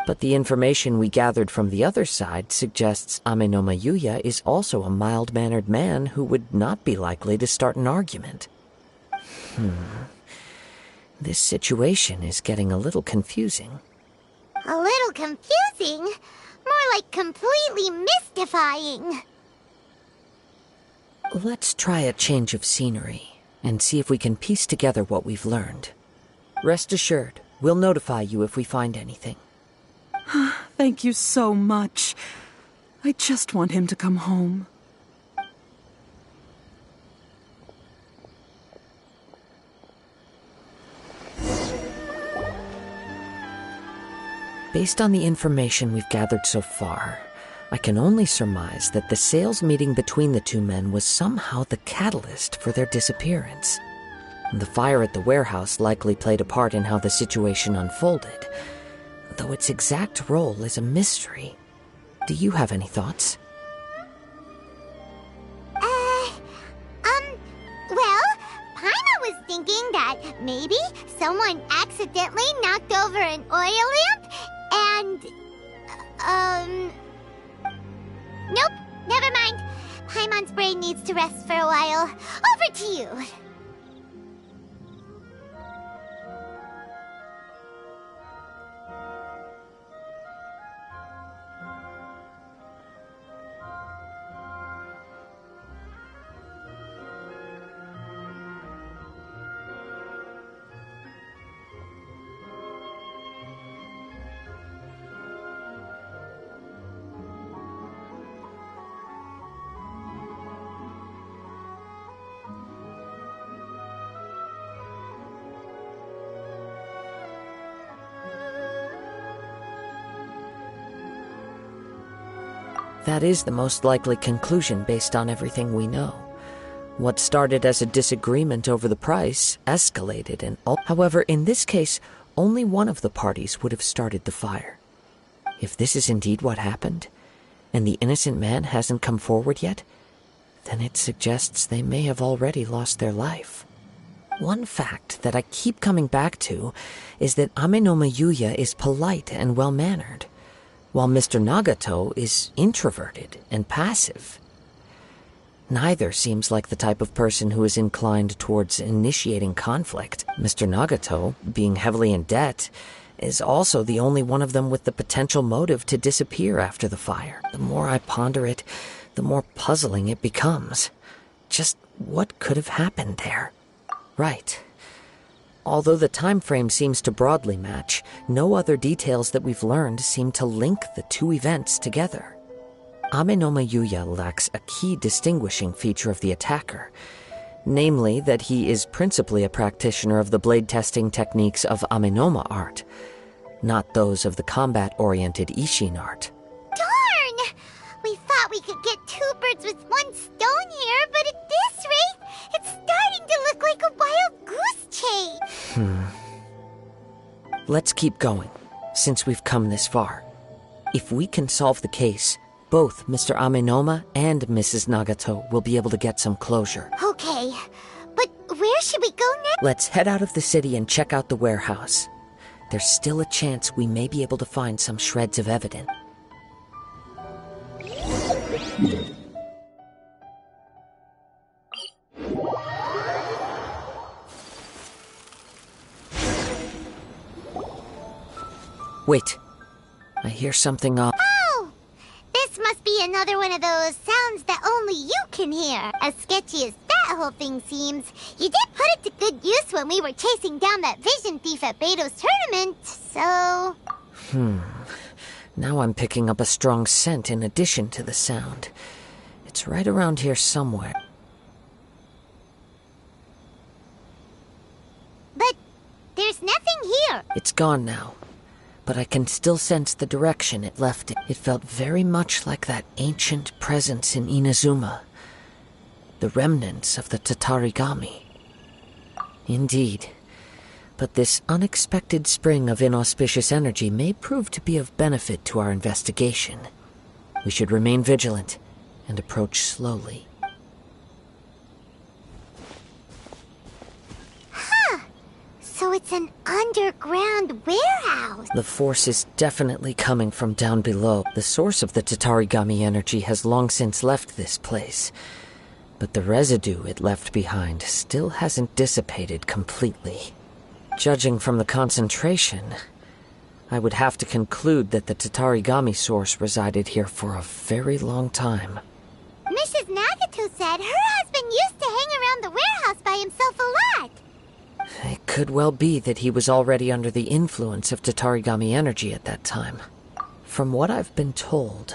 But the information we gathered from the other side suggests Amenoma Yuya is also a mild-mannered man who would not be likely to start an argument. This situation is getting a little confusing. A little confusing? More like completely mystifying. Let's try a change of scenery and see if we can piece together what we've learned. Rest assured, we'll notify you if we find anything. Thank you so much. I just want him to come home. Based on the information we've gathered so far, I can only surmise that the sales meeting between the two men was somehow the catalyst for their disappearance. The fire at the warehouse likely played a part in how the situation unfolded, though its exact role is a mystery. Do you have any thoughts? Well, Paimon was thinking that maybe someone accidentally knocked over an oil lamp and, nope, never mind. Paimon's brain needs to rest for a while. Over to you. That is the most likely conclusion based on everything we know. What started as a disagreement over the price escalated and however, in this case, only one of the parties would have started the fire. If this is indeed what happened, and the innocent man hasn't come forward yet, then it suggests they may have already lost their life. One fact that I keep coming back to is that Amenoma Yuya is polite and well-mannered, while Mr. Nagato is introverted and passive. Neither seems like the type of person who is inclined towards initiating conflict. Mr. Nagato, being heavily in debt, is also the only one of them with the potential motive to disappear after the fire. The more I ponder it, the more puzzling it becomes. Just what could have happened there? Right. Although the time frame seems to broadly match, no other details that we've learned seem to link the two events together. Amenoma Yuya lacks a key distinguishing feature of the attacker, namely that he is principally a practitioner of the blade testing techniques of Amenoma art, not those of the combat-oriented Isshin art. Darn! We thought we could get two birds with one stone here, but at this rate, it's starting to look like a wild goose chase. Let's keep going, since we've come this far. If we can solve the case, both Mr. Amenoma and Mrs. Nagato will be able to get some closure. Okay, but where should we go next? Let's head out of the city and check out the warehouse. There's still a chance we may be able to find some shreds of evidence. Wait, I hear something off. Oh! This must be another one of those sounds that only you can hear. As sketchy as that whole thing seems, you did put it to good use when we were chasing down that vision thief at Beto's tournament, so... Now I'm picking up a strong scent in addition to the sound. It's right around here somewhere. But there's nothing here. It's gone now, but I can still sense the direction it left it. It felt very much like that ancient presence in Inazuma, the remnants of the Tatarigami. Indeed, but this unexpected spring of inauspicious energy may prove to be of benefit to our investigation. We should remain vigilant and approach slowly. So it's an underground warehouse. The force is definitely coming from down below. The source of the Tatarigami energy has long since left this place, but the residue it left behind still hasn't dissipated completely. Judging from the concentration, I would have to conclude that the Tatarigami source resided here for a very long time. Mrs. Nagato said her husband used to hang around the warehouse by himself a lot. It could well be that he was already under the influence of Tatarigami energy at that time. From what I've been told,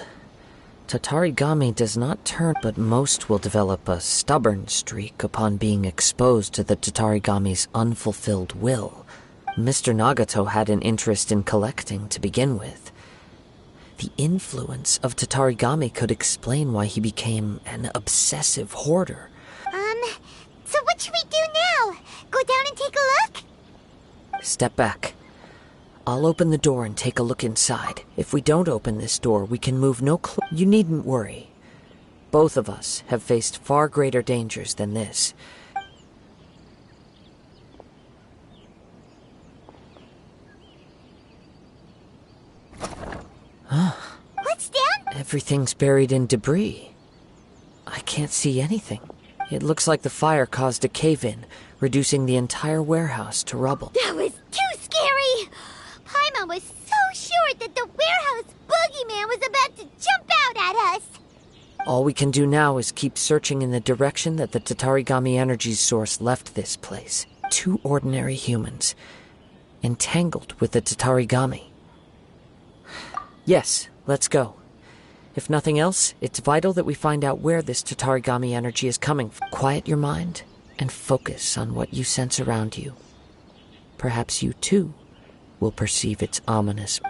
Tatarigami does not turn, but most will develop a stubborn streak upon being exposed to the Tatarigami's unfulfilled will. Mr. Nagato had an interest in collecting to begin with. The influence of Tatarigami could explain why he became an obsessive hoarder. So what should we do now? Go down and take a look? Step back. I'll open the door and take a look inside. If we don't open this door, we can move no closer. You needn't worry. Both of us have faced far greater dangers than this. What's down? Everything's buried in debris. I can't see anything. It looks like the fire caused a cave-in, reducing the entire warehouse to rubble. That was too scary! Paimon was so sure that the warehouse boogeyman was about to jump out at us! All we can do now is keep searching in the direction that the Tatarigami energy source left this place. 2 ordinary humans, entangled with the Tatarigami. Yes, let's go. If nothing else, it's vital that we find out where this Tatarigami energy is coming from. Quiet your mind and focus on what you sense around you. Perhaps you, too, will perceive its ominous...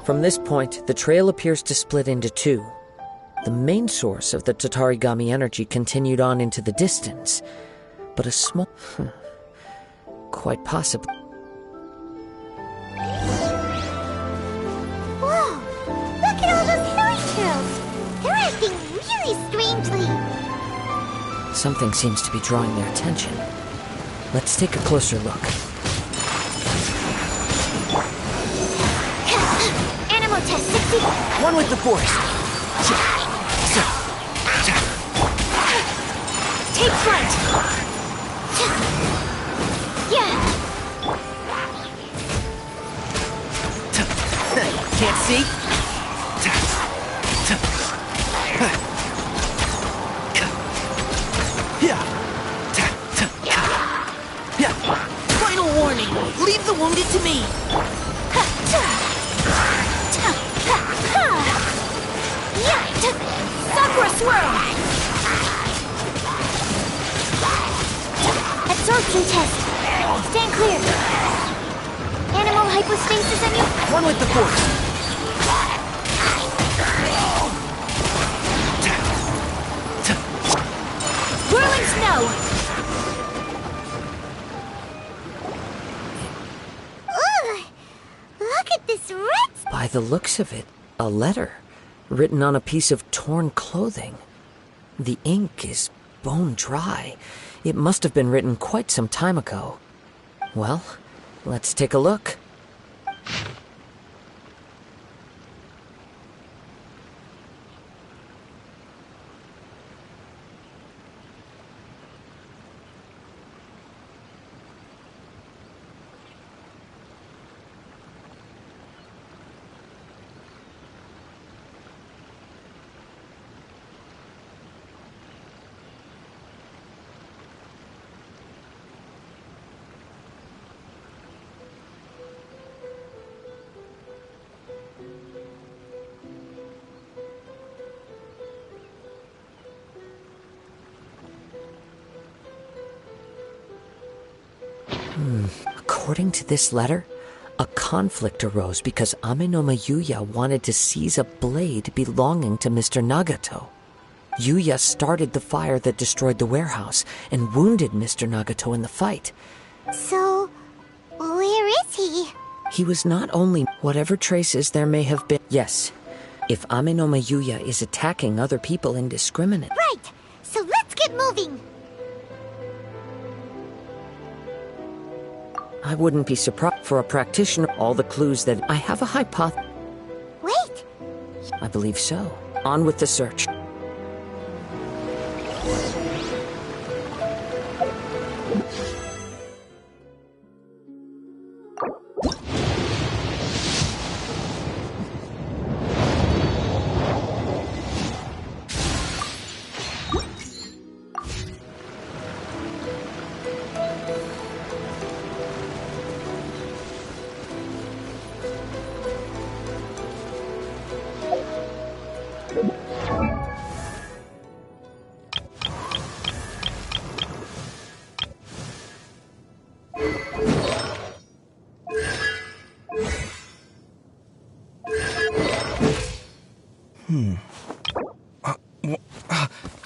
From this point, the trail appears to split into 2. The main source of the Tatarigami energy continued on into the distance, but a small... quite possibly... Whoa! Look at all those hilly trails! They're acting really strangely! Something seems to be drawing their attention. Let's take a closer look. Animal test 60! One with the force! Take flight! Yeah! Can't see? Final warning! Leave the wounded to me! Sakura swirl! Absorption test. Stand clear. Animal hypostasis on you. One with the force. Whirling snow. Ooh, look at this red. By the looks of it, a letter written on a piece of torn clothing. The ink is bone dry. It must have been written quite some time ago. Well, let's take a look. According to this letter, a conflict arose because Amenoma Yuya wanted to seize a blade belonging to Mr. Nagato. Yuya started the fire that destroyed the warehouse and wounded Mr. Nagato in the fight. So, where is he? He was not only whatever traces there may have been. Yes, if Amenoma Yuya is attacking other people indiscriminately. Right, so let's get moving. I wouldn't be surprised for a practitioner. All the clues that I have a hypothesis. Wait, I believe so. On with the search.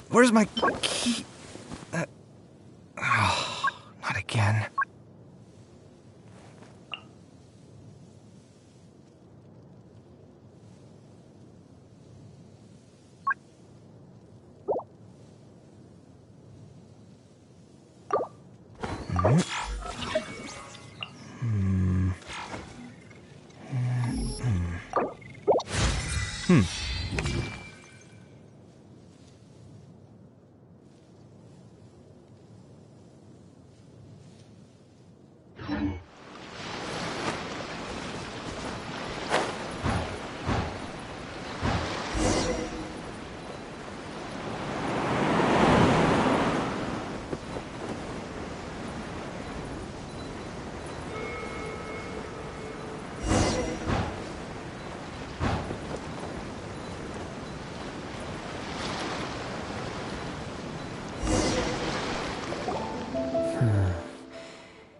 Where's my key? Not again.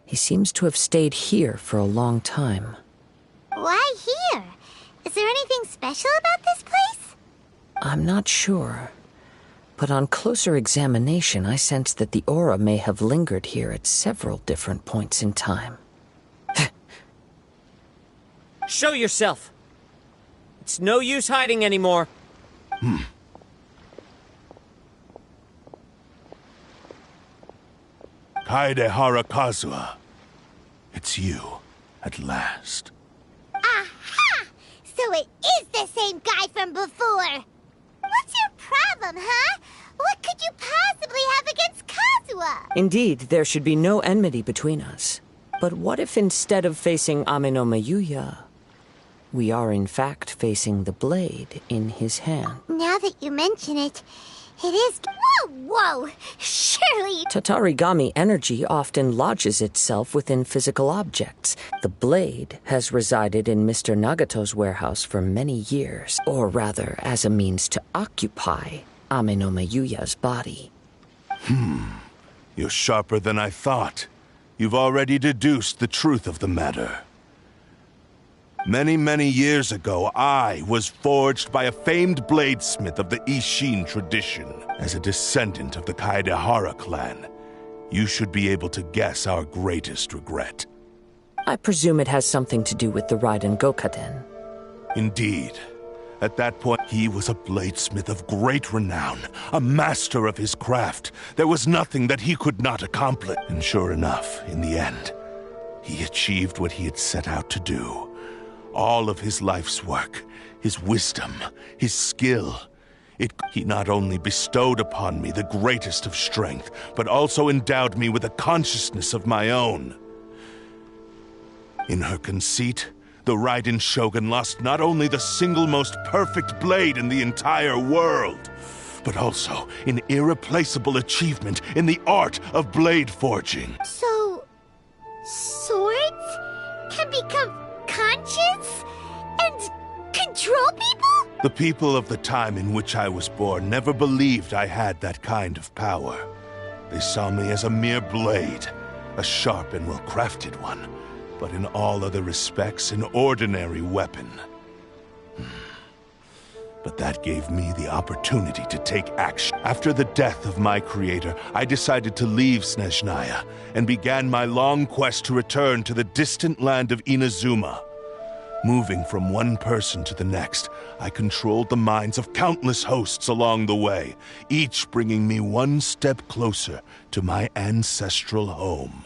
He seems to have stayed here for a long time. why here? Is there anything special about this place? I'm not sure. But on closer examination, I sense that the aura may have lingered here at several different points in time. Show yourself! It's no use hiding anymore. Kaedehara Kazuha. It's you, at last. Aha! So it is the same guy from before! What's your problem, huh? What could you possibly have against Kazuha? Indeed, there should be no enmity between us. But what if instead of facing Amenoma Yuya, we are in fact facing the blade in his hand? Now that you mention it, it is... Whoa! Surely... Tatarigami energy often lodges itself within physical objects. The blade has resided in Mr. Nagato's warehouse for many years, or rather, as a means to occupy Amenoma Yuya's body. You're sharper than I thought. You've already deduced the truth of the matter. Many, many years ago, I was forged by a famed bladesmith of the Ishin tradition. As a descendant of the Kaedehara clan, you should be able to guess our greatest regret. I presume it has something to do with the Raiden Gokaden. Indeed. At that point, he was a bladesmith of great renown, a master of his craft. There was nothing that he could not accomplish. And sure enough, in the end, he achieved what he had set out to do. All of his life's work, his wisdom, his skill. He not only bestowed upon me the greatest of strength, but also endowed me with a consciousness of my own. In her conceit, the Raiden Shogun lost not only the single most perfect blade in the entire world, but also an irreplaceable achievement in the art of blade forging. So... swords can become conscious and control people? The people of the time in which I was born never believed I had that kind of power. They saw me as a mere blade, a sharp and well-crafted one, but in all other respects an ordinary weapon. But that gave me the opportunity to take action. After the death of my creator, I decided to leave Snezhnaya and began my long quest to return to the distant land of Inazuma. Moving from one person to the next, I controlled the minds of countless hosts along the way, each bringing me one step closer to my ancestral home.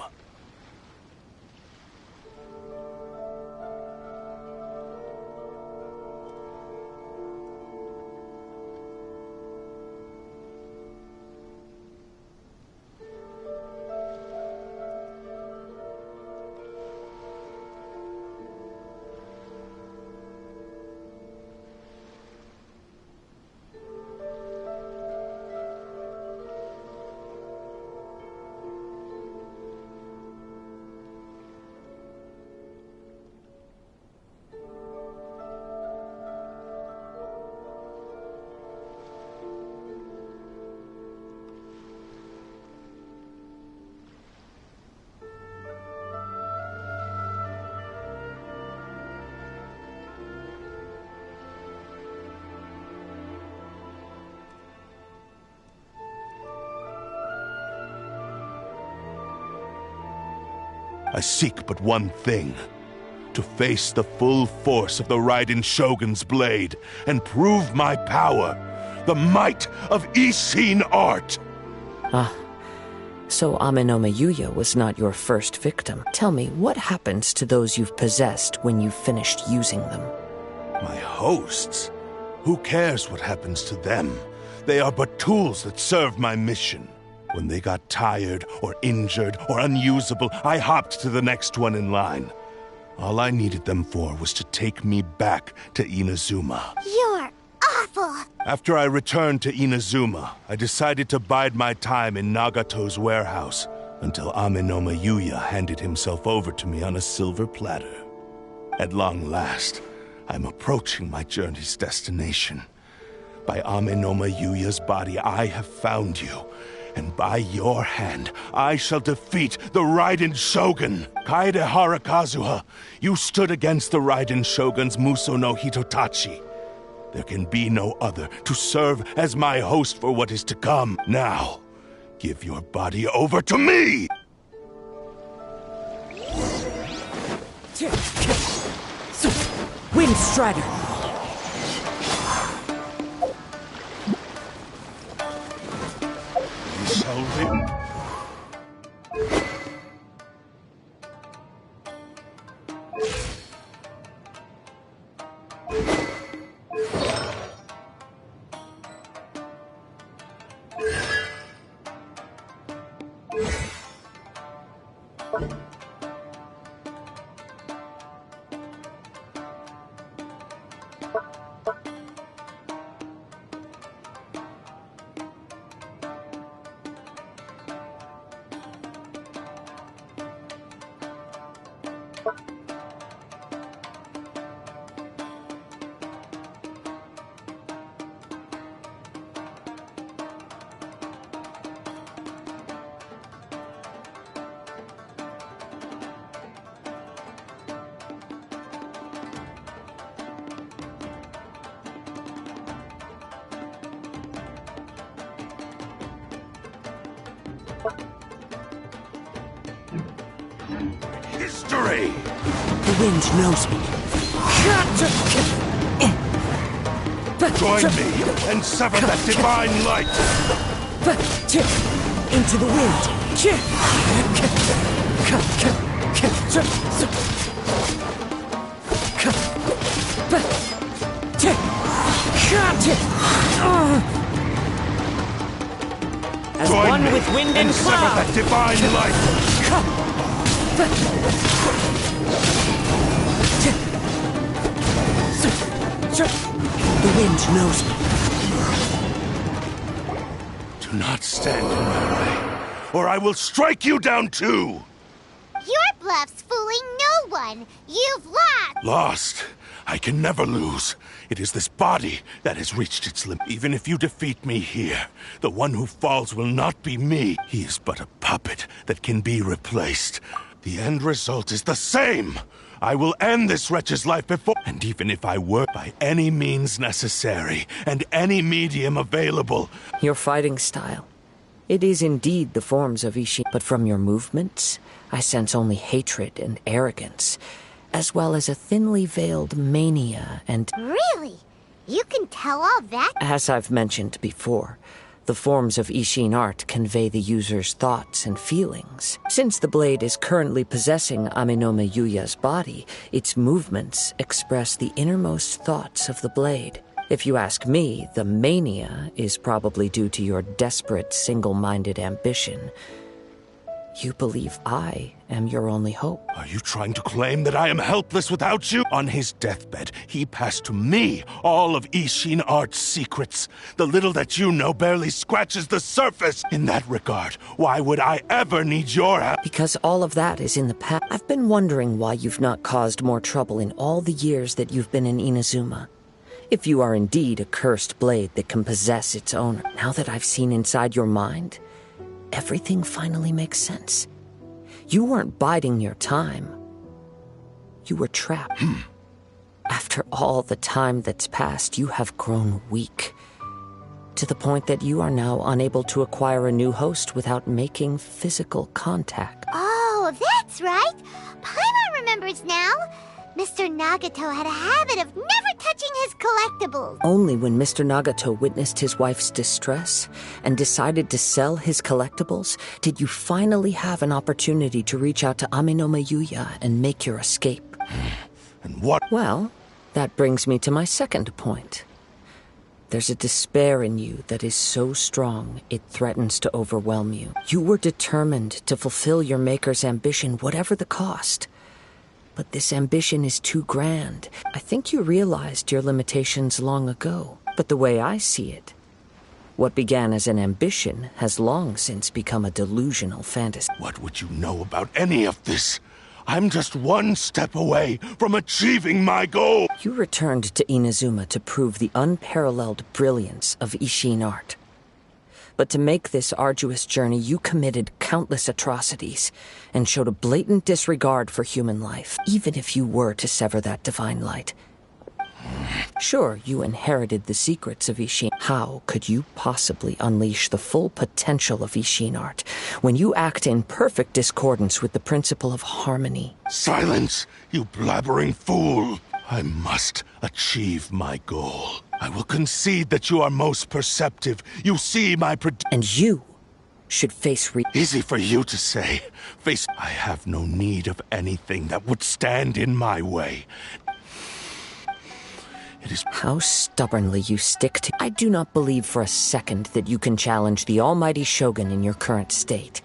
I seek but one thing: to face the full force of the Raiden Shogun's blade and prove my power, the might of Isshin art! So Amenoma Yuya was not your first victim. Tell me, what happens to those you've possessed when you've finished using them? My hosts? Who cares what happens to them? They are but tools that serve my mission. When they got tired, or injured, or unusable, I hopped to the next one in line. All I needed them for was to take me back to Inazuma. You're awful! After I returned to Inazuma, I decided to bide my time in Nagato's warehouse until Amenoma Yuya handed himself over to me on a silver platter. At long last, I'm approaching my journey's destination. By Amenoma Yuya's body, I have found you. And by your hand, I shall defeat the Raiden Shogun! Kaedehara Kazuha, you stood against the Raiden Shogun's Muso no Hitotachi. There can be no other to serve as my host for what is to come. Now, give your body over to me! Wind Strider! History! The wind knows me. Join me and sever that divine light! Into the wind. As Join one me with wind and sever cloud! that divine light! The wind knows me. Do not stand in my way, or I will strike you down too! Your bluff's fooling no one! You've lost! Lost? I can never lose. It is this body that has reached its limit. Even if you defeat me here, the one who falls will not be me. He is but a puppet that can be replaced. The end result is the same. I will end this wretch's life before... And even if I were by any means necessary, and any medium available... Your fighting style. It is indeed the forms of Ishin, but from your movements, I sense only hatred and arrogance, as well as a thinly veiled mania and... Really? You can tell all that? As I've mentioned before, the forms of Ishin art convey the user's thoughts and feelings. Since the blade is currently possessing Amenome Yuya's body, its movements express the innermost thoughts of the blade. If you ask me, the mania is probably due to your desperate, single-minded ambition. You believe I am your only hope. Are you trying to claim that I am helpless without you? On his deathbed, he passed to me all of Ishin Art's secrets. The little that you know barely scratches the surface. In that regard, why would I ever need your help? Because all of that is in the past. I've been wondering why you've not caused more trouble in all the years that you've been in Inazuma. If you are indeed a cursed blade that can possess its owner, now that I've seen inside your mind, everything finally makes sense. You weren't biding your time. You were trapped. After all the time that's passed, you have grown weak. To the point that you are now unable to acquire a new host without making physical contact. Oh, that's right. Paimon remembers now. Mr. Nagato had a habit of never touching his collectibles. Only when Mr. Nagato witnessed his wife's distress and decided to sell his collectibles did you finally have an opportunity to reach out to Amenome Yuya and make your escape. And what? Well, that brings me to my second point. There's a despair in you that is so strong it threatens to overwhelm you. You were determined to fulfill your maker's ambition, whatever the cost. But this ambition is too grand. I think you realized your limitations long ago. But the way I see it, what began as an ambition has long since become a delusional fantasy. What would you know about any of this? I'm just one step away from achieving my goal. You returned to Inazuma to prove the unparalleled brilliance of Ishin art. But to make this arduous journey, you committed countless atrocities and showed a blatant disregard for human life, even if you were to sever that divine light. Sure, you inherited the secrets of Ishin. How could you possibly unleash the full potential of Ishin art when you act in perfect discordance with the principle of harmony? Silence, you blabbering fool! I must achieve my goal. I will concede that you are most perceptive. You see my And you should face Easy for you to say. I have no need of anything that would stand in my way. It is... How stubbornly you stick to... I do not believe for a second that you can challenge the almighty Shogun in your current state.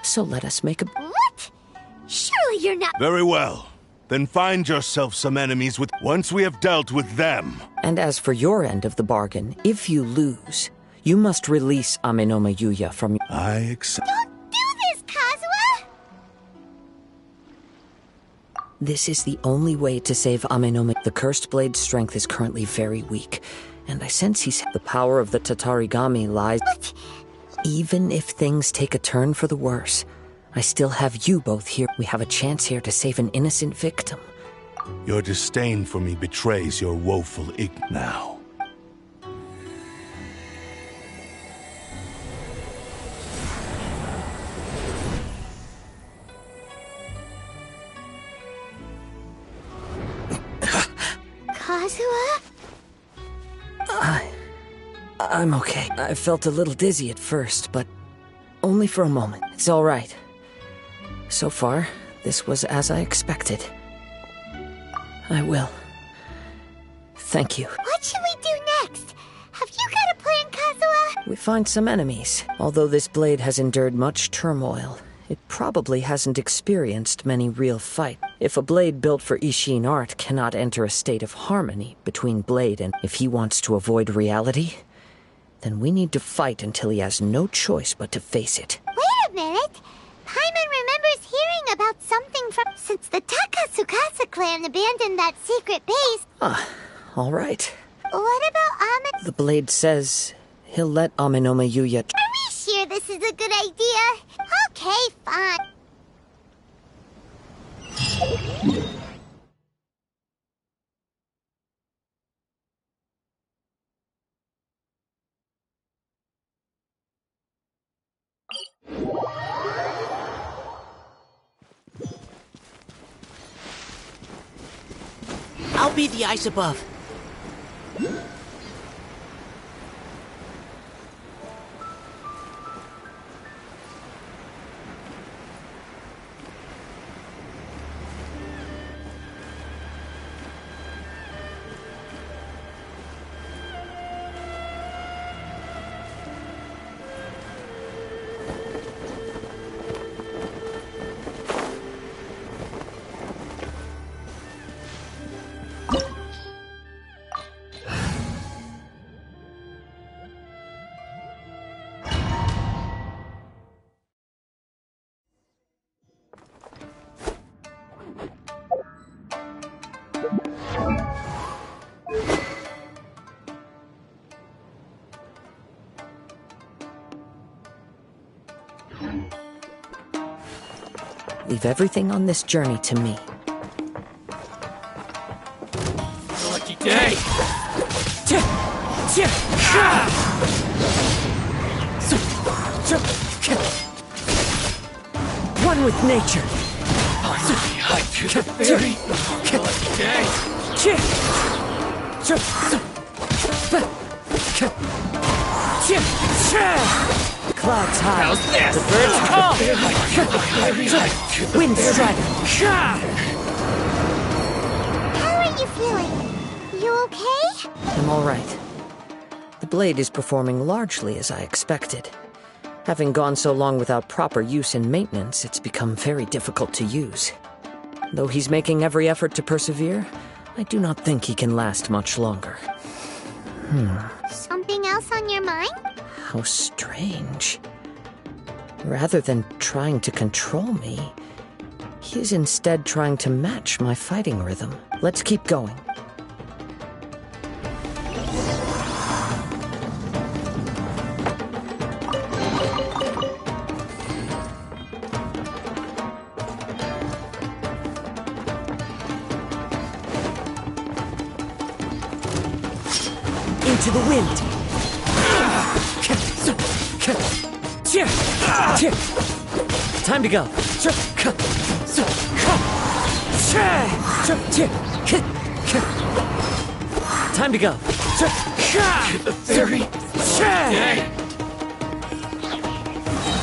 So let us make a... What? Surely you're not... Very well. Then find yourself some enemies once we have dealt with them. And as for your end of the bargain, if you lose, you must release Amenome Yuya from... I accept... Don't do this, Kazuha! This is the only way to save Amenome. The cursed blade's strength is currently very weak, and I sense the power of the Tatarigami lies... But... Even if things take a turn for the worse, I still have you both here. We have a chance here to save an innocent victim. Your disdain for me betrays your woeful now. Kazuha? I'm okay. I felt a little dizzy at first, but only for a moment. It's all right. So far, this was as I expected. I will. Thank you. What should we do next? Have you got a plan, Kazuha? We find some enemies. Although this blade has endured much turmoil, it probably hasn't experienced many real fights. If a blade built for Ishin art cannot enter a state of harmony between blade and if he wants to avoid reality, then we need to fight until he has no choice but to face it. Wait a minute! Paimon remembers hearing about something from since the Takasukasa clan abandoned that secret base. All right. What about Amin? The blade says he'll let Amenoma Yuya... Are we sure this is a good idea? Okay, fine. I'll be the ice above. Leave everything on this journey to me. Lucky day! One with nature. I to the very lucky day! Clouds high. How's this? The birds call. Wind strike. How are you feeling? You okay? I'm all right. The blade is performing largely as I expected. Having gone so long without proper use and maintenance, it's become very difficult to use. Though he's making every effort to persevere, I do not think he can last much longer. Something else on your mind? How strange. Rather than trying to control me, he is instead trying to match my fighting rhythm. Let's keep going. Into the wind. Time to go. Time to go. The very day!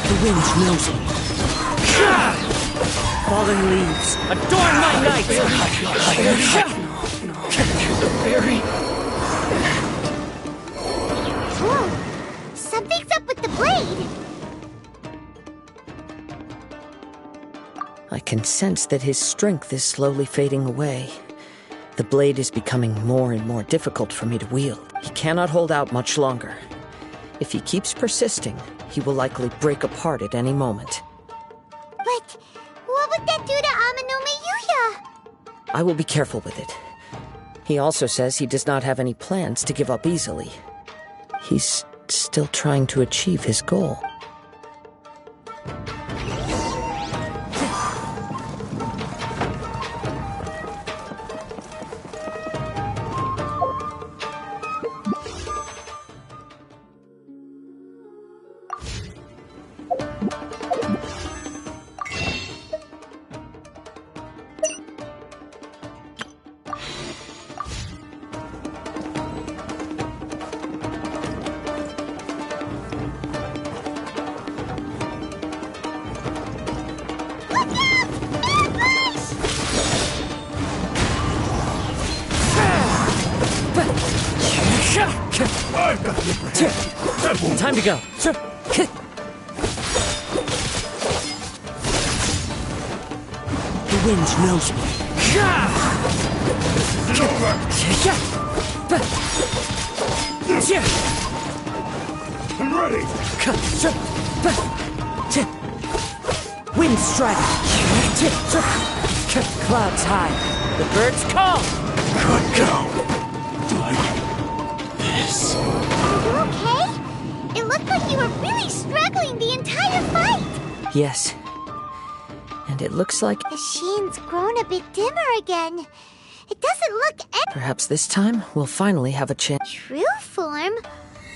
The wind knows me. Fallen leaves, adorn my night! The very... Whoa! Something's up with the blade! I can sense that his strength is slowly fading away. The blade is becoming more and more difficult for me to wield. He cannot hold out much longer. If he keeps persisting, he will likely break apart at any moment. But what would that do to Amenoma Yuya? I will be careful with it. He also says he does not have any plans to give up easily. He's still trying to achieve his goal. Time to go. The wind knows me. I'm ready. Wind strike! Clouds high. The birds call! Good go. Like this. Are you okay? It looked like you were really struggling the entire fight. Yes. And it looks like The sheen's grown a bit dimmer again. It doesn't look perhaps this time we'll finally have a chance. true form.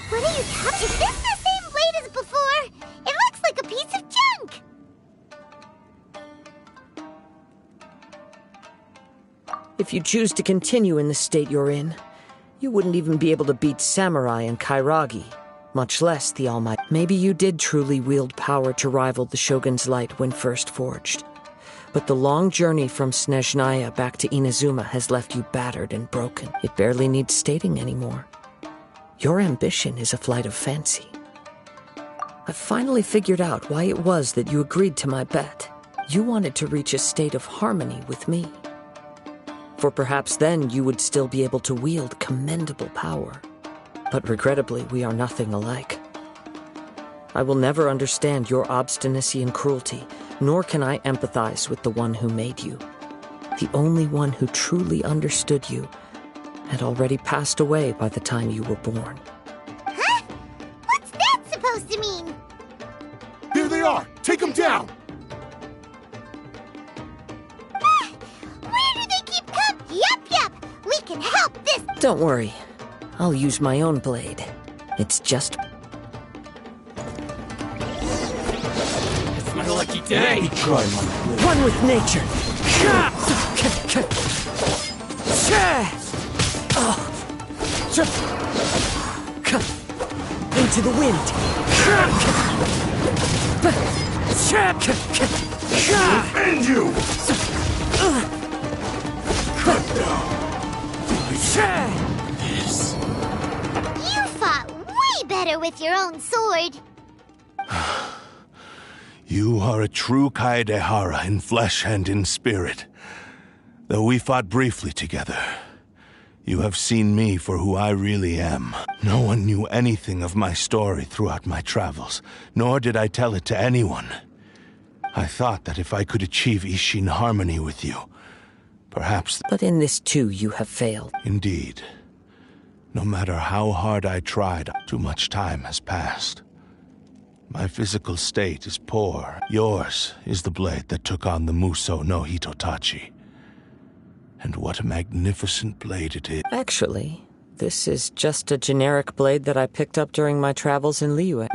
What are you talking? Is this the same blade as before? It looks like a piece of junk. If you choose to continue in the state you're in, you wouldn't even be able to beat Samurai and Kairagi, much less the Almighty. Maybe you did truly wield power to rival the Shogun's light when first forged. But the long journey from Snezhnaya back to Inazuma has left you battered and broken. It barely needs stating anymore. Your ambition is a flight of fancy. I've finally figured out why it was that you agreed to my bet. You wanted to reach a state of harmony with me. For perhaps then you would still be able to wield commendable power. But regrettably, we are nothing alike. I will never understand your obstinacy and cruelty, nor can I empathize with the one who made you. The only one who truly understood you had already passed away by the time you were born. Huh? What's that supposed to mean? Here they are. Take them down. Where do they keep coming? Yup. We can help this. Don't worry. I'll use my own blade. It's just... It's my lucky day! one with nature! Into the wind! Defend you. You fought way better with your own sword. You are a true Kaedehara in flesh and in spirit. Though we fought briefly together, you have seen me for who I really am. No one knew anything of my story throughout my travels, nor did I tell it to anyone. I thought that if I could achieve Ishin harmony with you, perhaps... But in this too, you have failed. Indeed. No matter how hard I tried, too much time has passed. My physical state is poor. Yours is the blade that took on the Muso no Hitotachi. And what a magnificent blade it is. Actually, this is just a generic blade that I picked up during my travels in Liyue.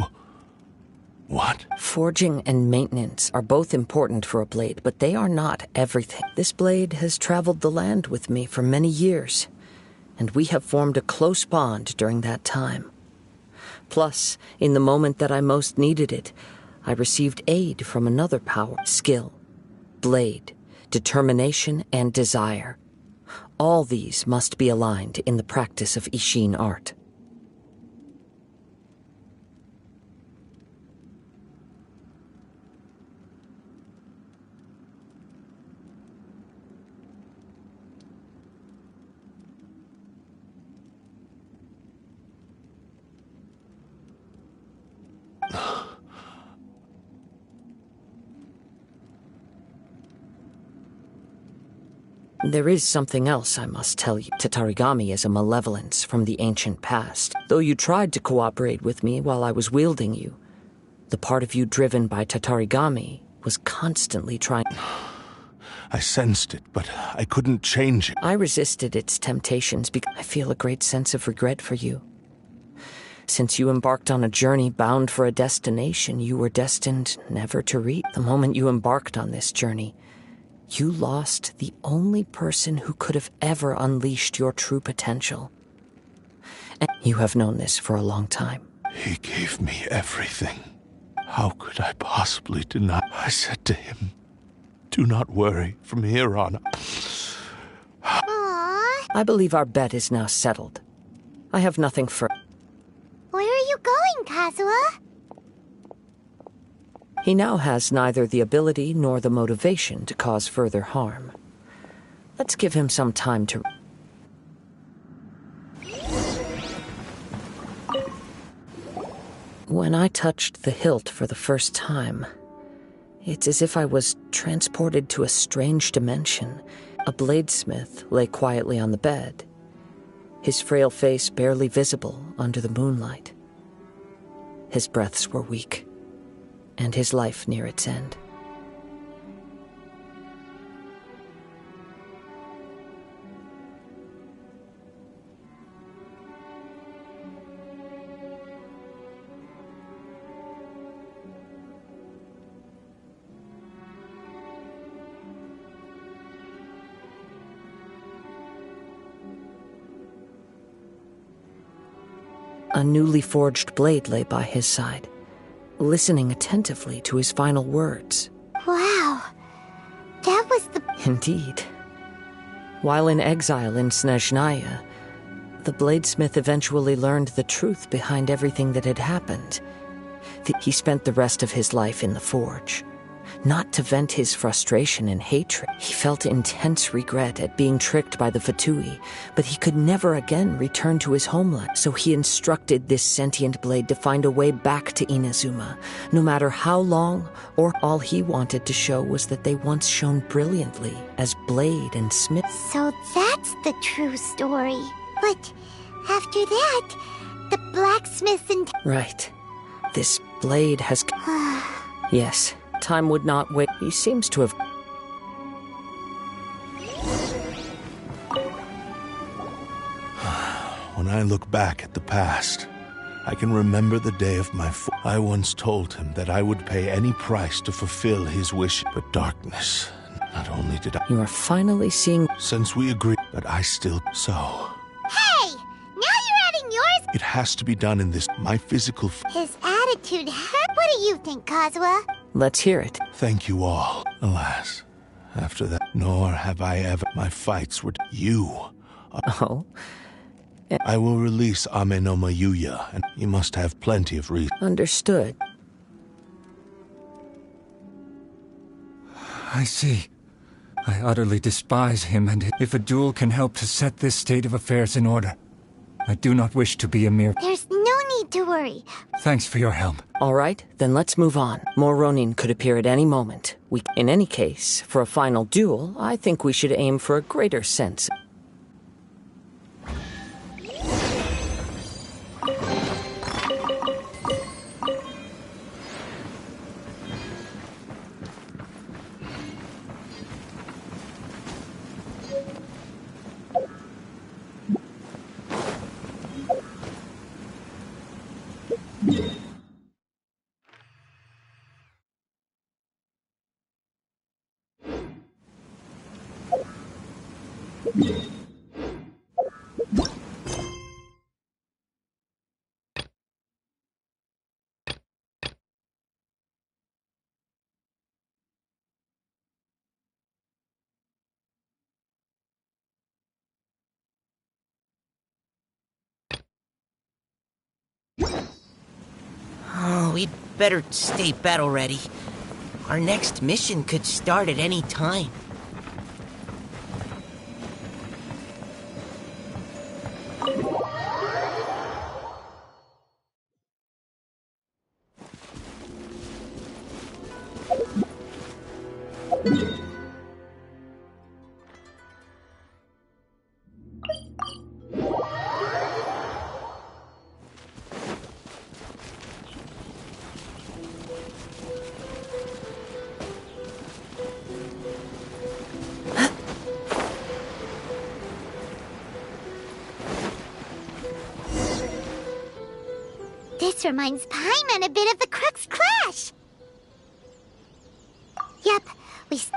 What? Forging and maintenance are both important for a blade, but they are not everything. This blade has traveled the land with me for many years, and we have formed a close bond during that time. Plus, in the moment that I most needed it, I received aid from another power: skill, blade, determination, and desire. All these must be aligned in the practice of Ishin art. There is something else I must tell you. Tatarigami is a malevolence from the ancient past. Though you tried to cooperate with me while I was wielding you, the part of you driven by Tatarigami was constantly trying... I sensed it, but I couldn't change it. I resisted its temptations because I feel a great sense of regret for you. Since you embarked on a journey bound for a destination you were destined never to reach. The moment you embarked on this journey, you lost the only person who could have ever unleashed your true potential. And you have known this for a long time. He gave me everything. How could I possibly deny? I said to him, "Do not worry from here on." Aww. I believe our bet is now settled. I have nothing further. Where are you going, Kazuha? He now has neither the ability nor the motivation to cause further harm. Let's give him some time to... When I touched the hilt for the first time, It's as if I was transported to a strange dimension. A bladesmith lay quietly on the bed, his frail face barely visible under the moonlight. His breaths were weak, and his life near its end. A newly forged blade lay by his side, listening attentively to his final words. Wow. That was the... Indeed. While in exile in Snezhnaya, the bladesmith eventually learned the truth behind everything that had happened. He spent the rest of his life in the forge, not to vent his frustration and hatred. He felt intense regret at being tricked by the Fatui, but he could never again return to his homeland. So he instructed this sentient blade to find a way back to Inazuma, no matter how long, or all he wanted to show was that they once shone brilliantly as blade and smith. So that's the true story. But after that, the blacksmith and... Right. This blade has... Yes. Time would not wait. He seems to have... When I look back at the past, I can remember the day of my I once told him that I would pay any price to fulfill his wish. But darkness, not only did I... You are finally seeing... Since we agreed, but I still... So... Hey! Now you're adding yours? It has to be done in this... My physical... His attitude hurt. What do you think, Kazuha? Let's hear it. Thank you all. Alas, after that, nor have I ever... My fights were... You. Oh? I will release Amenoma Yuya, and you must have plenty of reason. Understood. I see. I utterly despise him, and if a duel can help to set this state of affairs in order, I do not wish to be a mere... There's no need to worry. Thanks for your help. All right, then let's move on. More Ronin could appear at any moment. In any case, for a final duel, I think we should aim for a greater sense. Oh, we'd better stay battle ready. Our next mission could start at any time. This reminds Paimon a bit of the Crux Clash. Yep,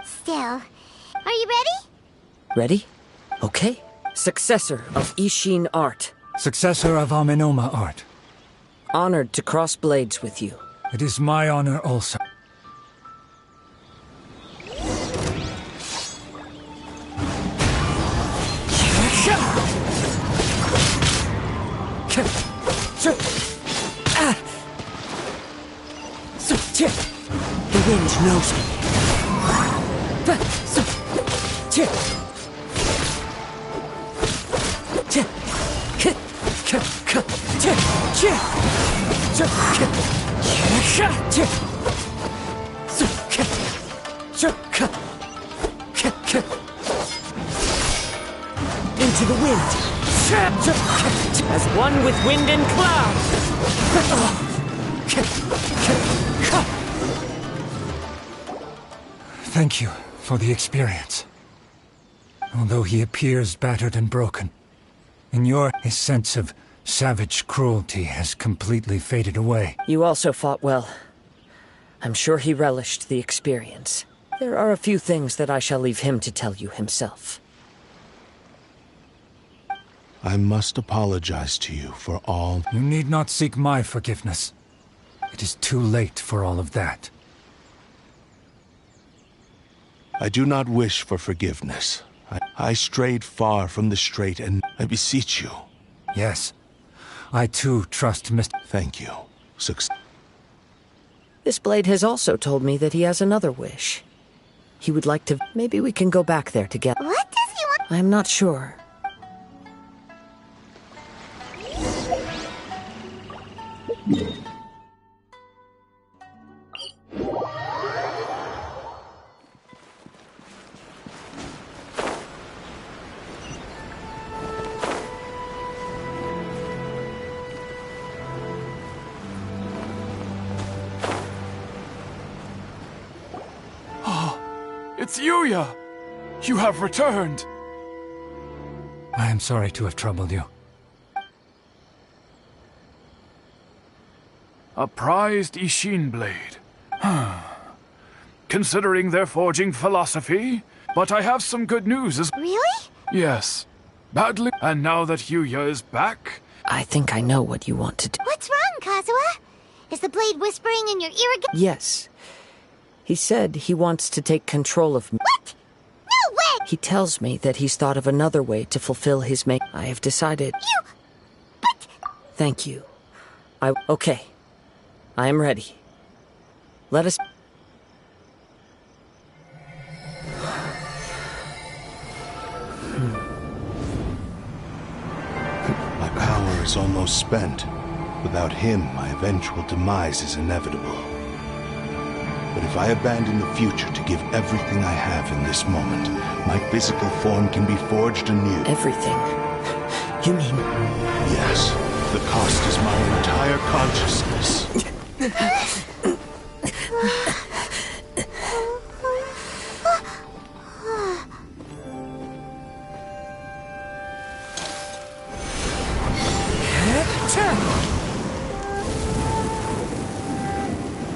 still. Are you ready? Ready? Okay. Successor of Ishin Art. Successor of Amenoma Art. Honored to cross blades with you. It is my honor also. The wind knows me. Into the wind. As one with wind and cloud. Thank you for the experience. Although he appears battered and broken, his sense of savage cruelty has completely faded away. You also fought well. I'm sure he relished the experience. There are a few things that I shall leave him to tell you himself. I must apologize to you for all... You need not seek my forgiveness. It is too late for all of that. I do not wish for forgiveness. I strayed far from the straight, and I beseech you. Yes. I too trust Mr. Thank you. This blade has also told me that he has another wish. He would like to... Maybe we can go back there together. What does he want? I'm not sure. It's Yuya! You have returned! I am sorry to have troubled you. A prized Ishin blade. Considering their forging philosophy, but I have some good news as— Really? Yes. Badly— And now that Yuya is back— I think I know what you want to do. What's wrong, Kazuha? Is the blade whispering in your ear again? Yes. He said he wants to take control of me. What? No way! He tells me that he's thought of another way to fulfill his make. I have decided... But... Thank you. Okay. I am ready. Let us... My power is almost spent. Without him, my eventual demise is inevitable. But if I abandon the future to give everything I have in this moment, my physical form can be forged anew. Everything? You mean... Yes. The cost is my entire consciousness.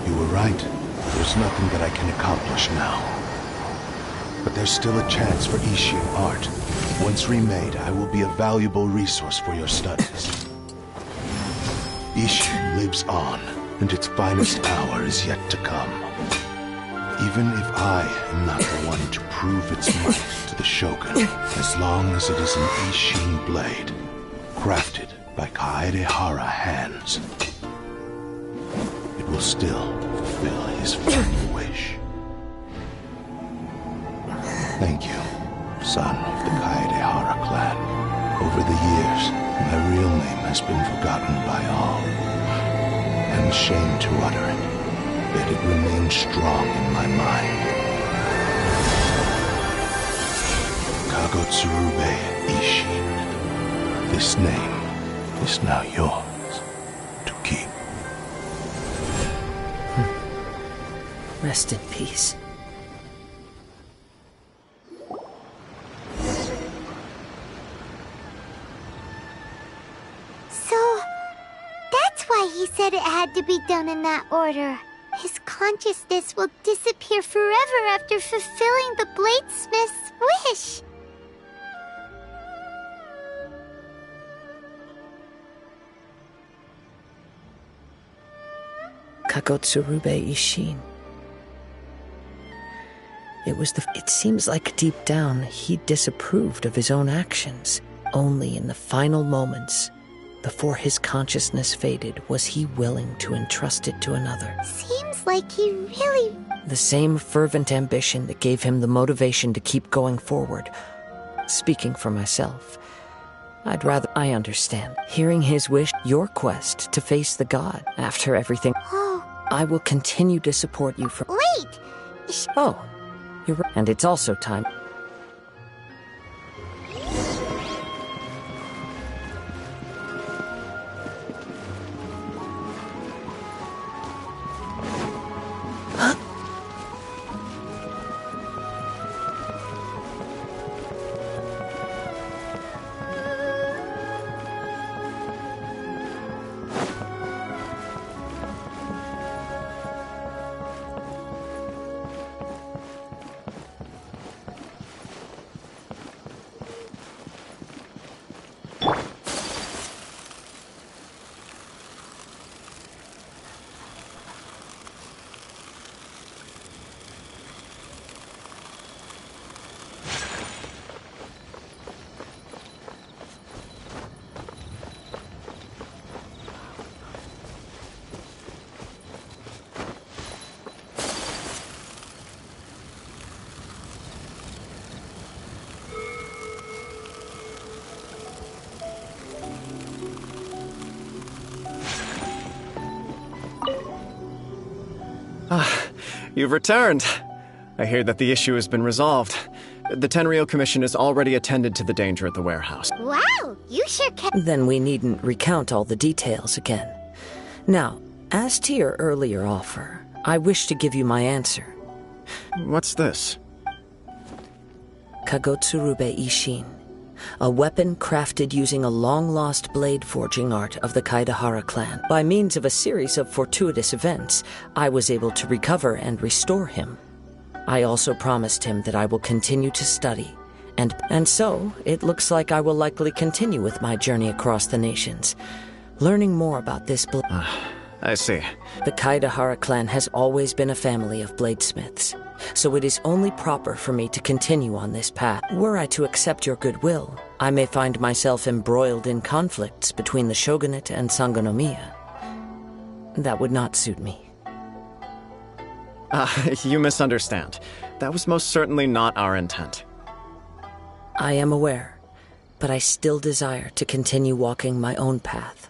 You were right. There's nothing that I can accomplish now. But there's still a chance for Ishin art. Once remade, I will be a valuable resource for your studies. Ishin lives on, and its finest hour is yet to come. Even if I am not the one to prove its might to the Shogun, as long as it is an Ishin blade, crafted by Kaedehara hands, it will still fulfill his final wish. Thank you, son of the Kaedehara clan. Over the years, my real name has been forgotten by all. I'm ashamed to utter it, yet it remains strong in my mind. Kagotsurube Ishin. This name is now yours to keep. Rest in peace. So, that's why he said it had to be done in that order. His consciousness will disappear forever after fulfilling the bladesmith's wish. Kagotsurube Ishin. It seems like deep down he disapproved of his own actions. Only in the final moments, before his consciousness faded, was he willing to entrust it to another. Seems like he really... The same fervent ambition that gave him the motivation to keep going forward. Speaking for myself, I understand. Hearing his wish, your quest to face the god. After everything, Oh, I will continue to support you from... wait! Oh, You're right. And it's also time. You've returned. I hear that the issue has been resolved. The Tenryou Commission has already attended to the danger at the warehouse. Wow, you sure can. Then we needn't recount all the details again. Now, as to your earlier offer, I wish to give you my answer. What's this? Kagotsurube Ishin, a weapon crafted using a long-lost blade forging art of the Kaidahara clan. By means of a series of fortuitous events, I was able to recover and restore him. I also promised him that I will continue to study, and so it looks like I will likely continue with my journey across the nations, learning more about this I see. The Kaidahara clan has always been a family of bladesmiths, so it is only proper for me to continue on this path. Were I to accept your goodwill, I may find myself embroiled in conflicts between the shogunate and Sangonomiya. That would not suit me. You misunderstand. That was most certainly not our intent. I am aware, but I still desire to continue walking my own path.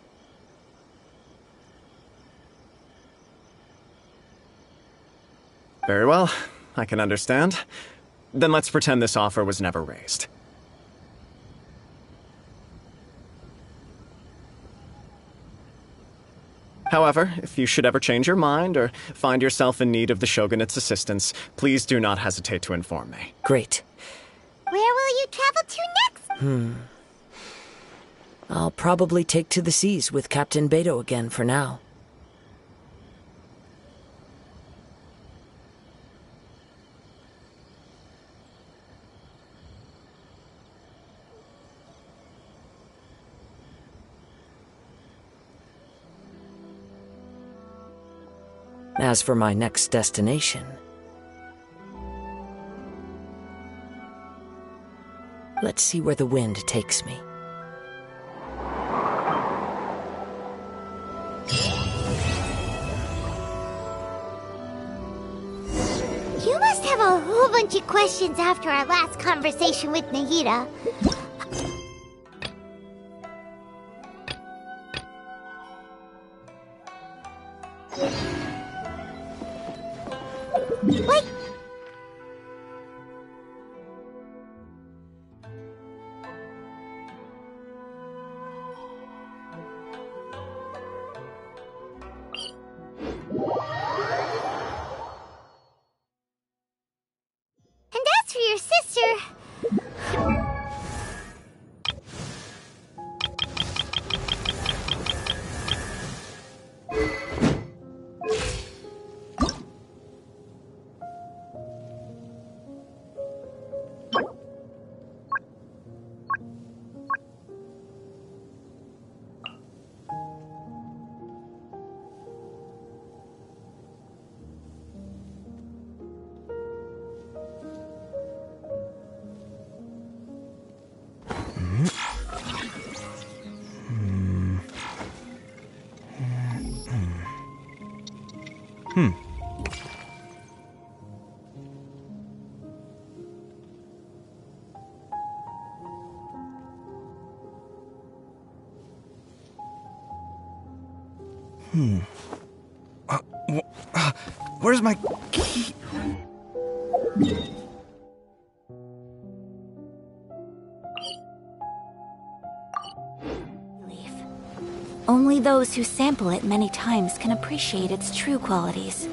Very well. I can understand. Then let's pretend this offer was never raised. However, if you should ever change your mind or find yourself in need of the Shogunate's assistance, please do not hesitate to inform me. Great. Where will you travel to next? I'll probably take to the seas with Captain Beidou again for now. As for my next destination, let's see where the wind takes me. You must have a whole bunch of questions after our last conversation with Nahida. Wait! And as for your sister... Where's my key? Only those who sample it many times can appreciate its true qualities.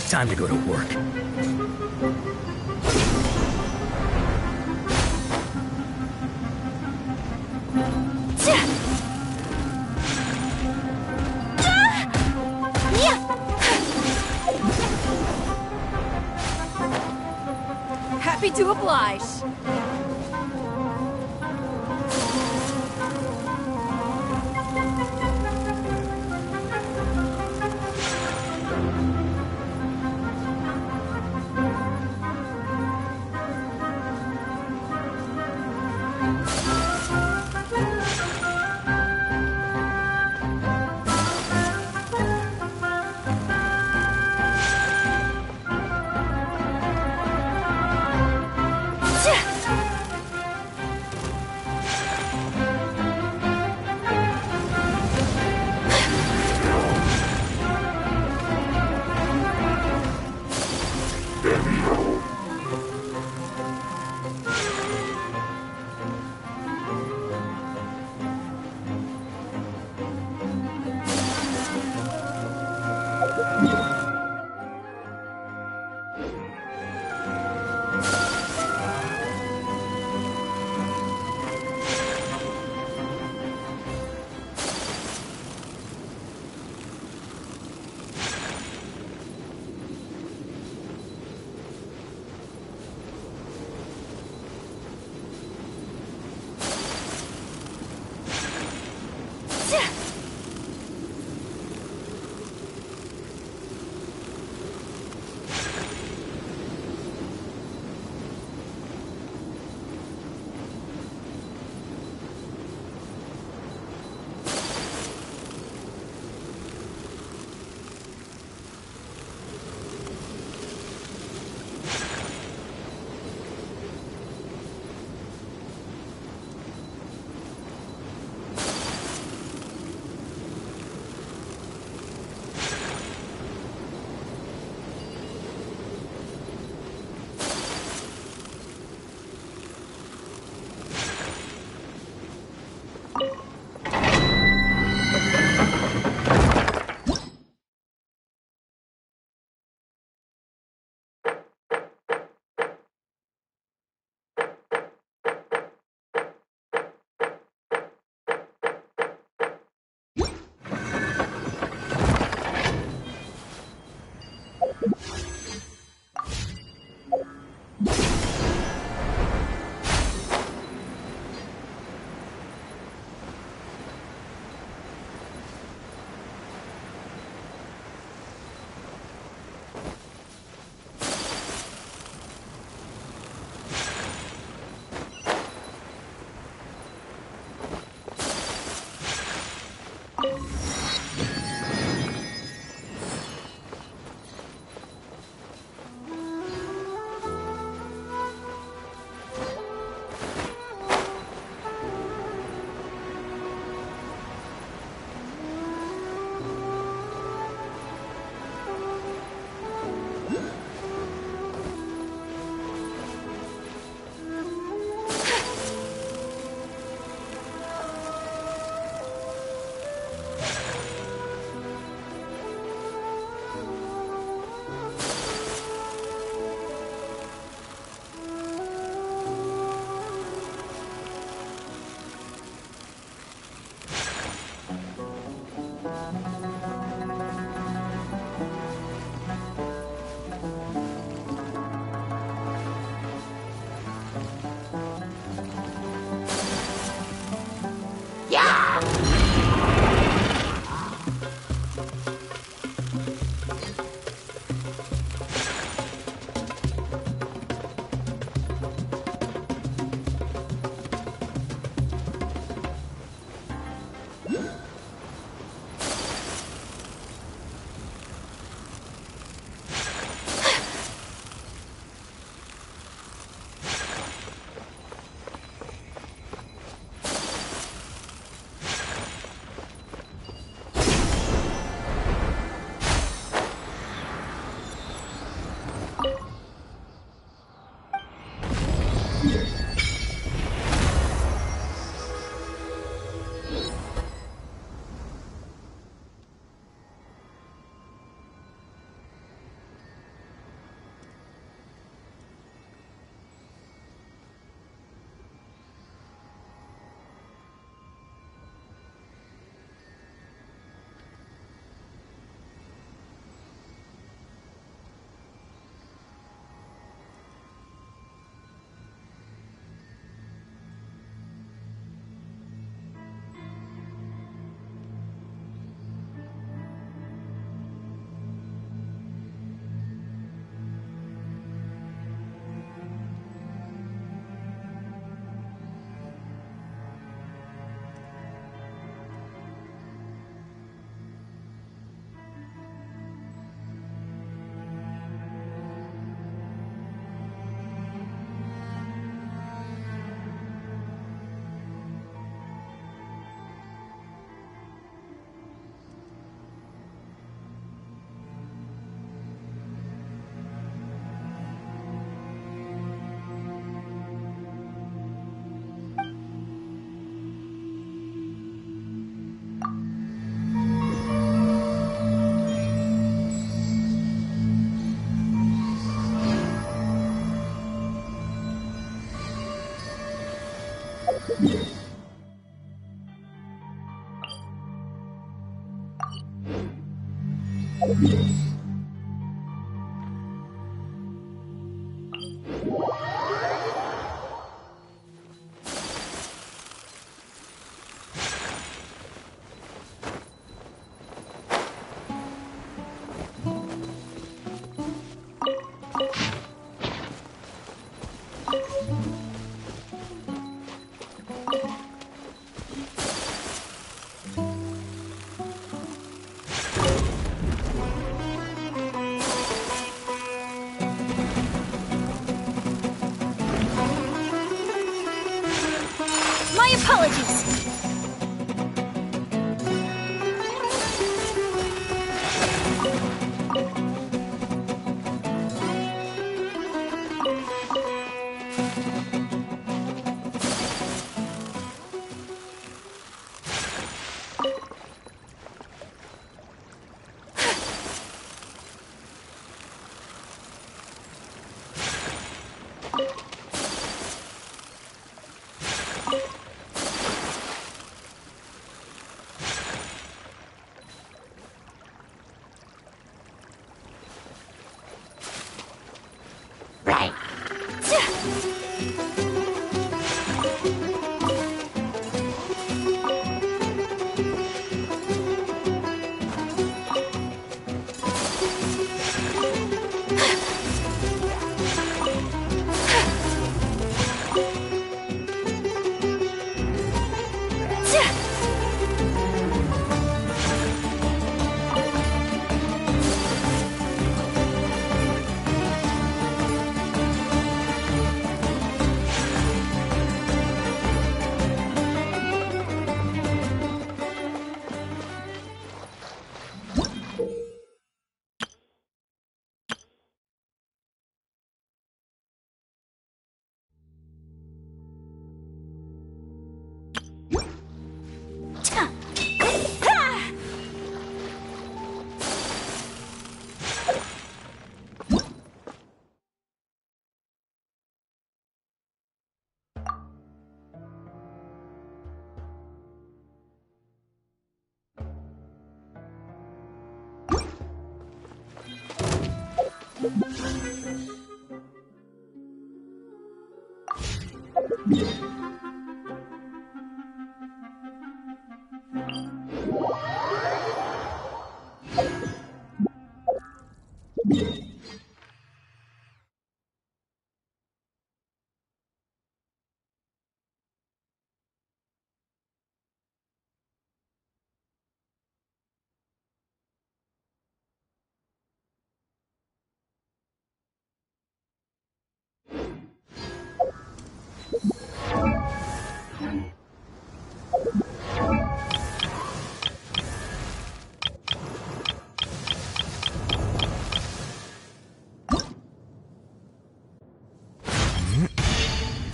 Time to go to work. Happy to oblige.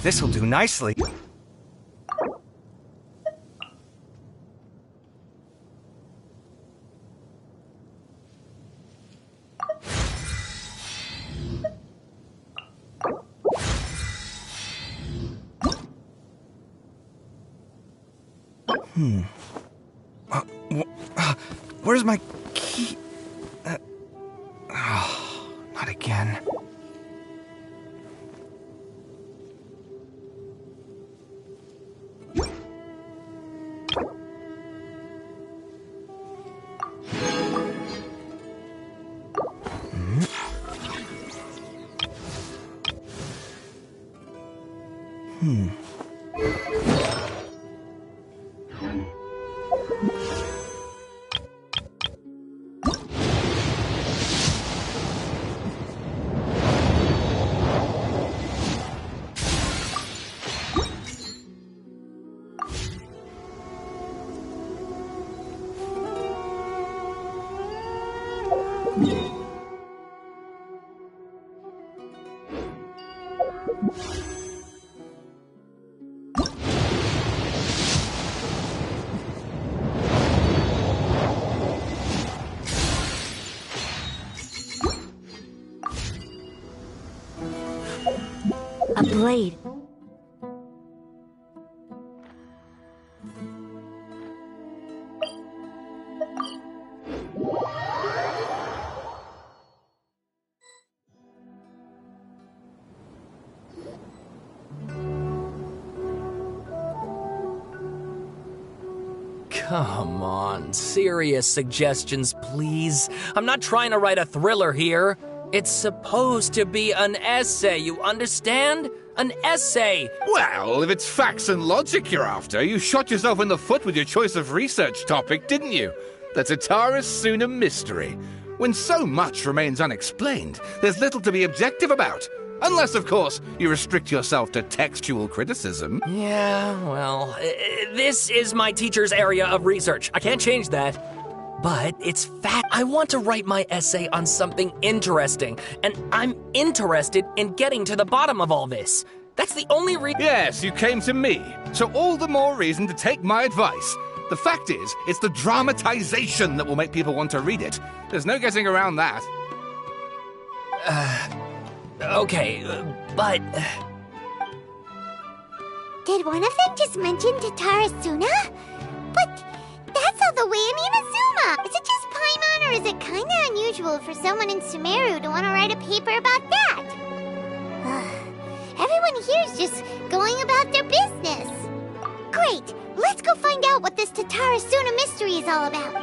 This'll do nicely. Where's my key? Not again. A blade. Come on, serious suggestions, please. I'm not trying to write a thriller here. It's supposed to be an essay, you understand? An essay! Well, if it's facts and logic you're after, you shot yourself in the foot with your choice of research topic, didn't you? The Tataris Suna mystery. When so much remains unexplained, there's little to be objective about. Unless, of course, you restrict yourself to textual criticism. Yeah, well, this is my teacher's area of research. I can't change that. But it's fact. I want to write my essay on something interesting, and I'm interested in getting to the bottom of all this. That's the only reason. Yes, you came to me, so all the more reason to take my advice. The fact is, it's the dramatization that will make people want to read it. There's no getting around that. Okay, but... Did one of them just mention Tataris Suna? But that's all the way in Inazuma! Is it just Paimon, or is it kinda unusual for someone in Sumeru to want to write a paper about that? Everyone here's just going about their business. Great! Let's go find out what this Tataris Suna mystery is all about.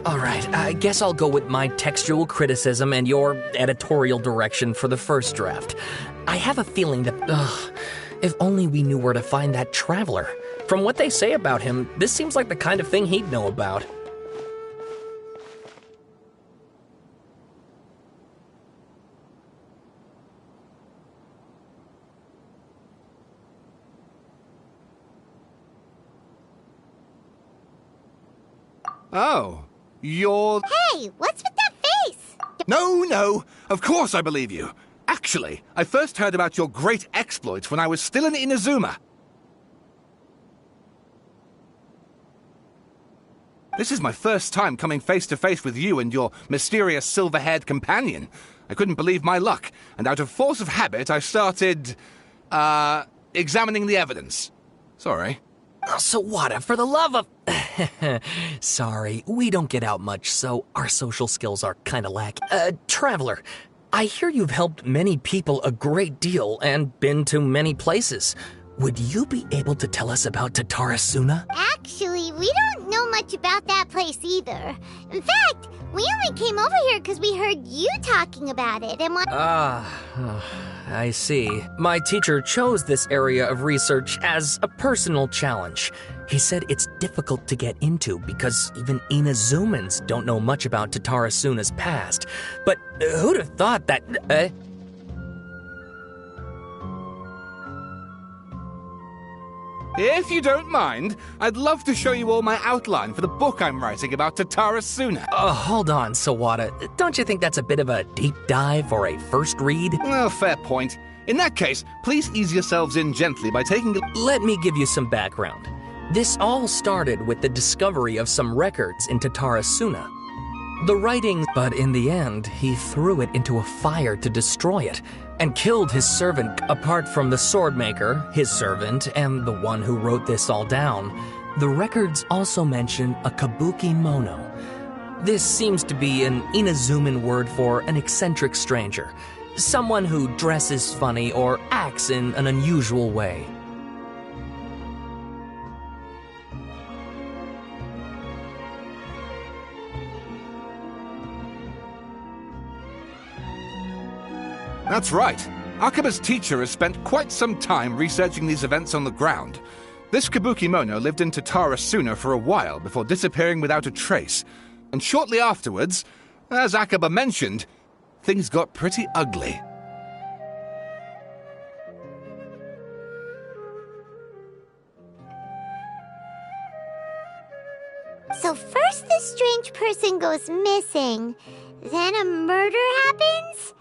Alright, I guess I'll go with my textual criticism and your editorial direction for the first draft. I have a feeling that, if only we knew where to find that traveler. From what they say about him, this seems like the kind of thing he'd know about. Oh. You're... Hey, what's with that face? No, of course I believe you. Actually, I first heard about your great exploits when I was still in Inazuma. This is my first time coming face to face with you and your mysterious silver-haired companion. I couldn't believe my luck, and out of force of habit, I started, examining the evidence. Sorry. Oh, Sawada, for the love of... Sorry, we don't get out much, so our social skills are kinda lacking. Traveler, I hear you've helped many people a great deal and been to many places. Would you be able to tell us about Tatarasuna? Actually, we don't know much about that place either. In fact, we only came over here because we heard you talking about it and what— I see. My teacher chose this area of research as a personal challenge. He said it's difficult to get into because even Inazumans don't know much about Tatarasuna's past. But who'd have thought that— If you don't mind, I'd love to show you all my outline for the book I'm writing about Tatarasuna. Hold on, Sawada. Don't you think that's a bit of a deep dive for a first read? Well, fair point. In that case, please ease yourselves in gently by taking a— Let me give you some background. This all started with the discovery of some records in Tatarasuna. The writing, but in the end, he threw it into a fire to destroy it, and killed his servant. Apart from the swordmaker, his servant, and the one who wrote this all down, the records also mention a kabuki mono. This seems to be an Inazuman word for an eccentric stranger, someone who dresses funny or acts in an unusual way. That's right. Akaba's teacher has spent quite some time researching these events on the ground. This kabuki mono lived in Tatarasuna for a while before disappearing without a trace. And shortly afterwards, as Akaba mentioned, things got pretty ugly. So first this strange person goes missing, then a murder happens?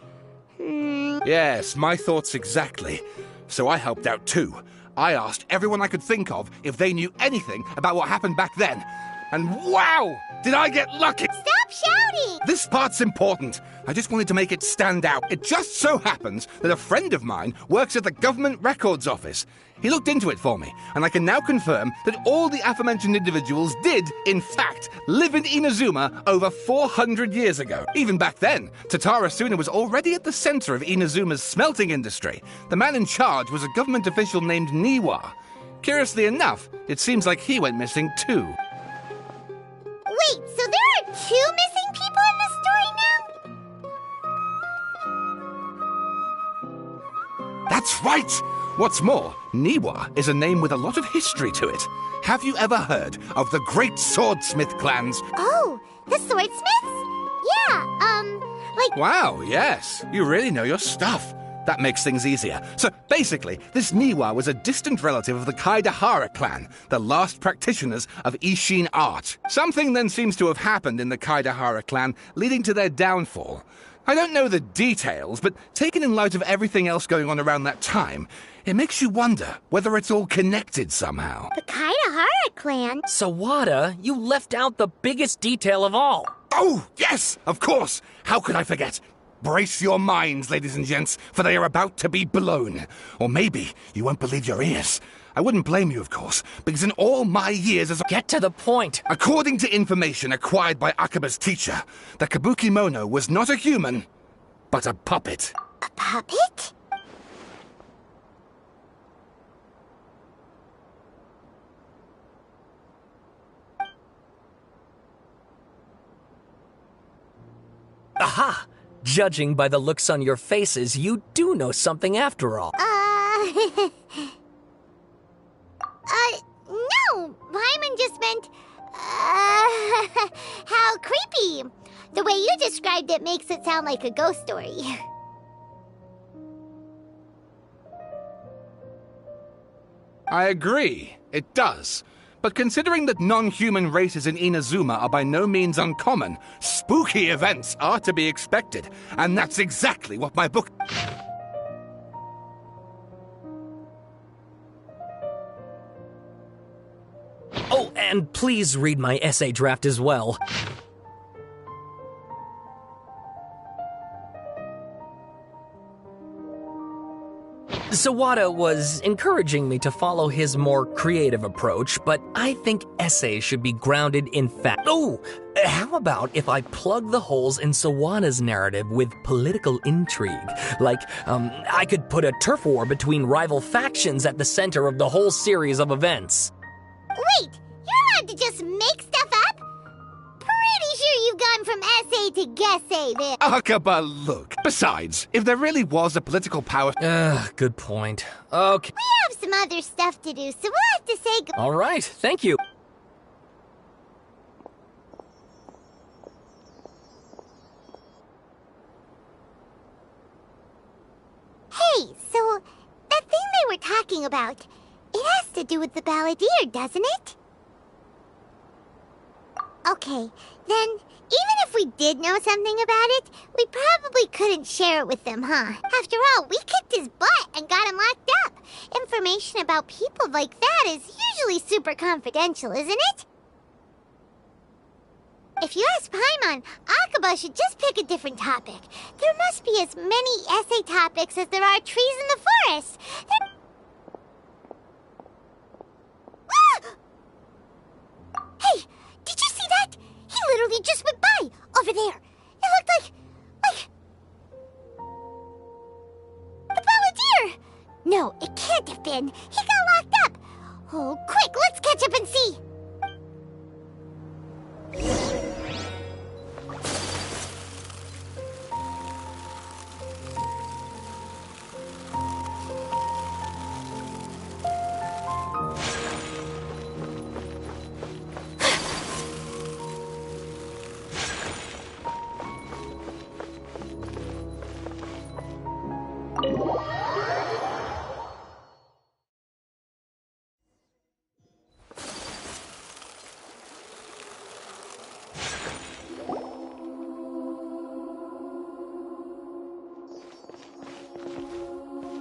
Yes, my thoughts exactly. So I helped out too. I asked everyone I could think of if they knew anything about what happened back then. And wow! Did I get lucky! Stop shouting! This part's important. I just wanted to make it stand out. It just so happens that a friend of mine works at the Government Records Office. He looked into it for me, and I can now confirm that all the aforementioned individuals did, in fact, live in Inazuma over 400 years ago. Even back then, Tatarasuna was already at the center of Inazuma's smelting industry. The man in charge was a government official named Niwa. Curiously enough, it seems like he went missing too. Wait, so there are two missing people in this story now? That's right! What's more, Niwa is a name with a lot of history to it. Have you ever heard of the Great Swordsmith clans? Oh, the Swordsmiths? Yeah, like— Wow, yes. You really know your stuff. That makes things easier. So basically, this Niwa was a distant relative of the Kaidahara clan, the last practitioners of Ishin art. Something then seems to have happened in the Kaidahara clan, leading to their downfall. I don't know the details, but taken in light of everything else going on around that time, it makes you wonder whether it's all connected somehow. The Kaidahara clan? Sawada, you left out the biggest detail of all. Oh, yes, of course. How could I forget? Brace your minds, ladies and gents, for they are about to be blown. Or maybe you won't believe your ears. I wouldn't blame you, of course, because in all my years as a— Get to the point! According to information acquired by Akaba's teacher, the kabuki mono was not a human, but a puppet. A puppet? Aha! Judging by the looks on your faces, you do know something after all. No! Paimon just meant, how creepy. The way you described it makes it sound like a ghost story. I agree, it does. But considering that non-human races in Inazuma are by no means uncommon, spooky events are to be expected. And that's exactly what my book— Oh, Oh, and please read my essay draft as well. Sawada was encouraging me to follow his more creative approach, but I think essays should be grounded in fact. Oh, how about if I plug the holes in Sawada's narrative with political intrigue? Like, I could put a turf war between rival factions at the center of the whole series of events. Wait, you're allowed to just make stuff up? Pretty sure you've gone from essay to guessay there. Akaba, look. Besides, if there really was a political power... Good point. Okay. We have some other stuff to do, so we'll have to say All right, thank you. Hey, so that thing they were talking about, it has to do with the Balladeer, doesn't it? Okay, then, even if we did know something about it, we probably couldn't share it with them, huh? After all, we kicked his butt and got him locked up. Information about people like that is usually super confidential, isn't it? If you ask Paimon, Akaba should just pick a different topic. There must be as many essay topics as there are trees in the forest. Hey, did you see that? He literally just went by, over there. It looked like... the Balladeer! No, it can't have been. He got locked up. Oh, quick, let's catch up and see.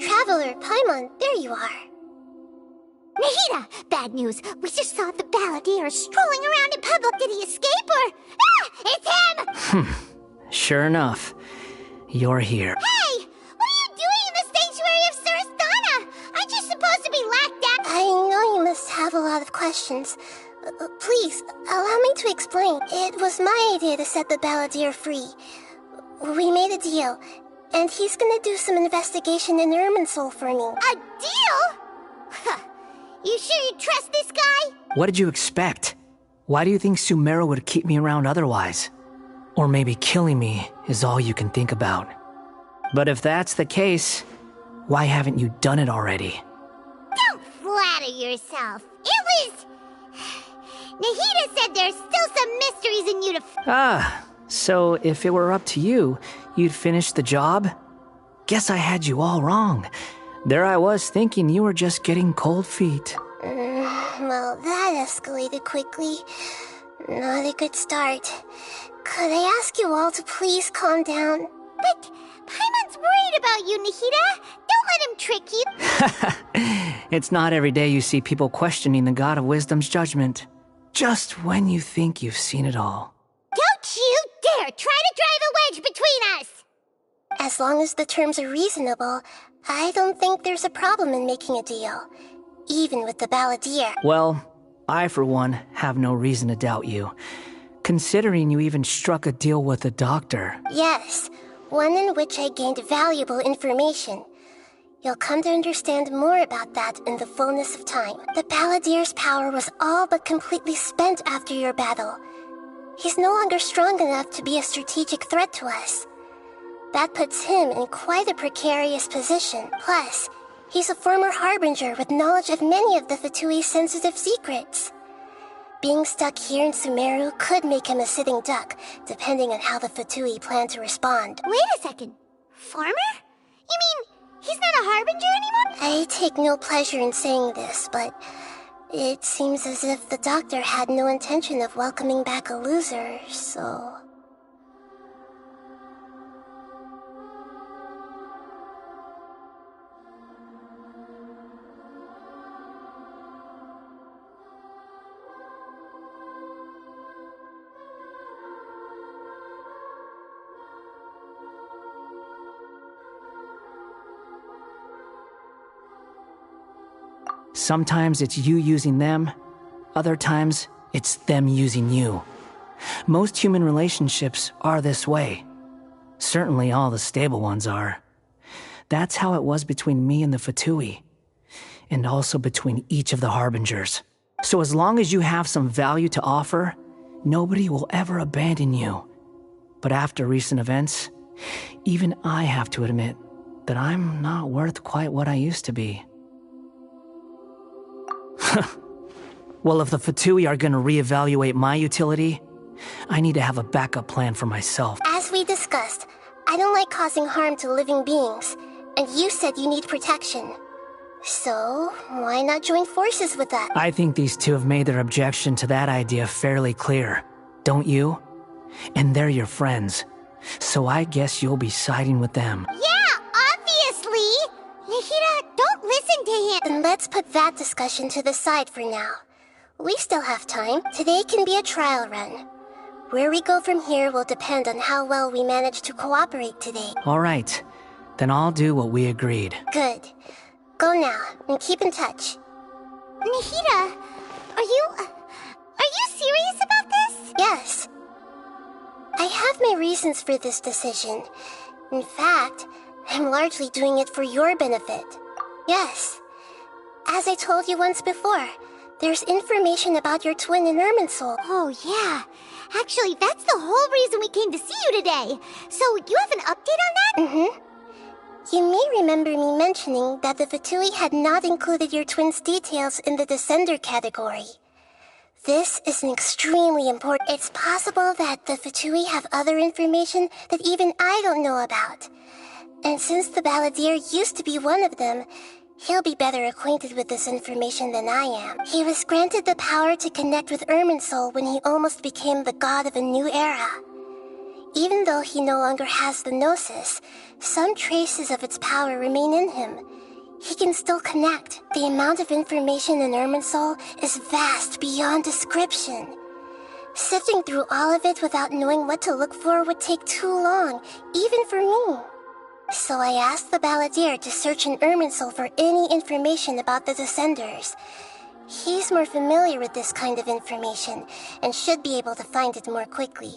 Traveler, Paimon, there you are. Nahida! Bad news. We just saw the Balladeer strolling around in public. Did he escape or... Ah! It's him! Sure enough. You're here. Hey! What are you doing in the sanctuary of Surasthana? Aren't you supposed to be locked up? I know you must have a lot of questions. Please, allow me to explain. It was my idea to set the Balladeer free. We made a deal. And he's gonna do some investigation in Irminsul for me. A deal? You sure you trust this guy? What did you expect? Why do you think Sumeru would keep me around otherwise? Or maybe killing me is all you can think about. But if that's the case, why haven't you done it already? Don't flatter yourself. It was... Nahida said there's still some mysteries in you to... So if it were up to you, you'd finish the job? Guess I had you all wrong. There I was thinking you were just getting cold feet. Well, that escalated quickly. Not a good start. Could I ask you all to please calm down? But Paimon's worried about you, Nahida. Don't let him trick you. It's not every day you see people questioning the God of Wisdom's judgment. Just when you think you've seen it all. Don't you dare try to drive a wedge between us! As long as the terms are reasonable, I don't think there's a problem in making a deal. Even with the Balladeer. Well, I for one have no reason to doubt you. Considering you even struck a deal with the doctor. Yes, one in which I gained valuable information. You'll come to understand more about that in the fullness of time. The Balladeer's power was all but completely spent after your battle. He's no longer strong enough to be a strategic threat to us. That puts him in quite a precarious position. Plus, he's a former Harbinger with knowledge of many of the Fatui's sensitive secrets. Being stuck here in Sumeru could make him a sitting duck, depending on how the Fatui plan to respond. Wait a second. Former? You mean he's not a Harbinger anymore? I take no pleasure in saying this, but it seems as if the doctor had no intention of welcoming back a loser, so... Sometimes it's you using them, other times it's them using you. Most human relationships are this way. Certainly all the stable ones are. That's how it was between me and the Fatui, and also between each of the Harbingers. So as long as you have some value to offer, nobody will ever abandon you. But after recent events, even I have to admit that I'm not worth quite what I used to be. Well, if the Fatui are gonna reevaluate my utility, I need to have a backup plan for myself. As we discussed, I don't like causing harm to living beings, and you said you need protection. So, why not join forces with that? I think these two have made their objection to that idea fairly clear, don't you? And they're your friends, so I guess you'll be siding with them. Yeah, obviously! Nahida, don't listen to him! Then let's put that discussion to the side for now. We still have time. Today can be a trial run. Where we go from here will depend on how well we manage to cooperate today. All right, then I'll do what we agreed. Good. Go now, and keep in touch. Nahida, are you serious about this? Yes. I have my reasons for this decision. In fact, I'm largely doing it for your benefit. Yes. As I told you once before, there's information about your twin in Irminsul. Oh, yeah. Actually, that's the whole reason we came to see you today. So, you have an update on that? Mm-hmm. You may remember me mentioning that the Fatui had not included your twin's details in the Descender category. This is an extremely important... It's possible that the Fatui have other information that even I don't know about. And since the Balladeer used to be one of them, he'll be better acquainted with this information than I am. He was granted the power to connect with Irminsul when he almost became the god of a new era. Even though he no longer has the Gnosis, some traces of its power remain in him. He can still connect. The amount of information in Irminsul is vast beyond description. Sifting through all of it without knowing what to look for would take too long, even for me. So I asked the Balladeer to search in Irminsul for any information about the Descenders. He's more familiar with this kind of information, and should be able to find it more quickly.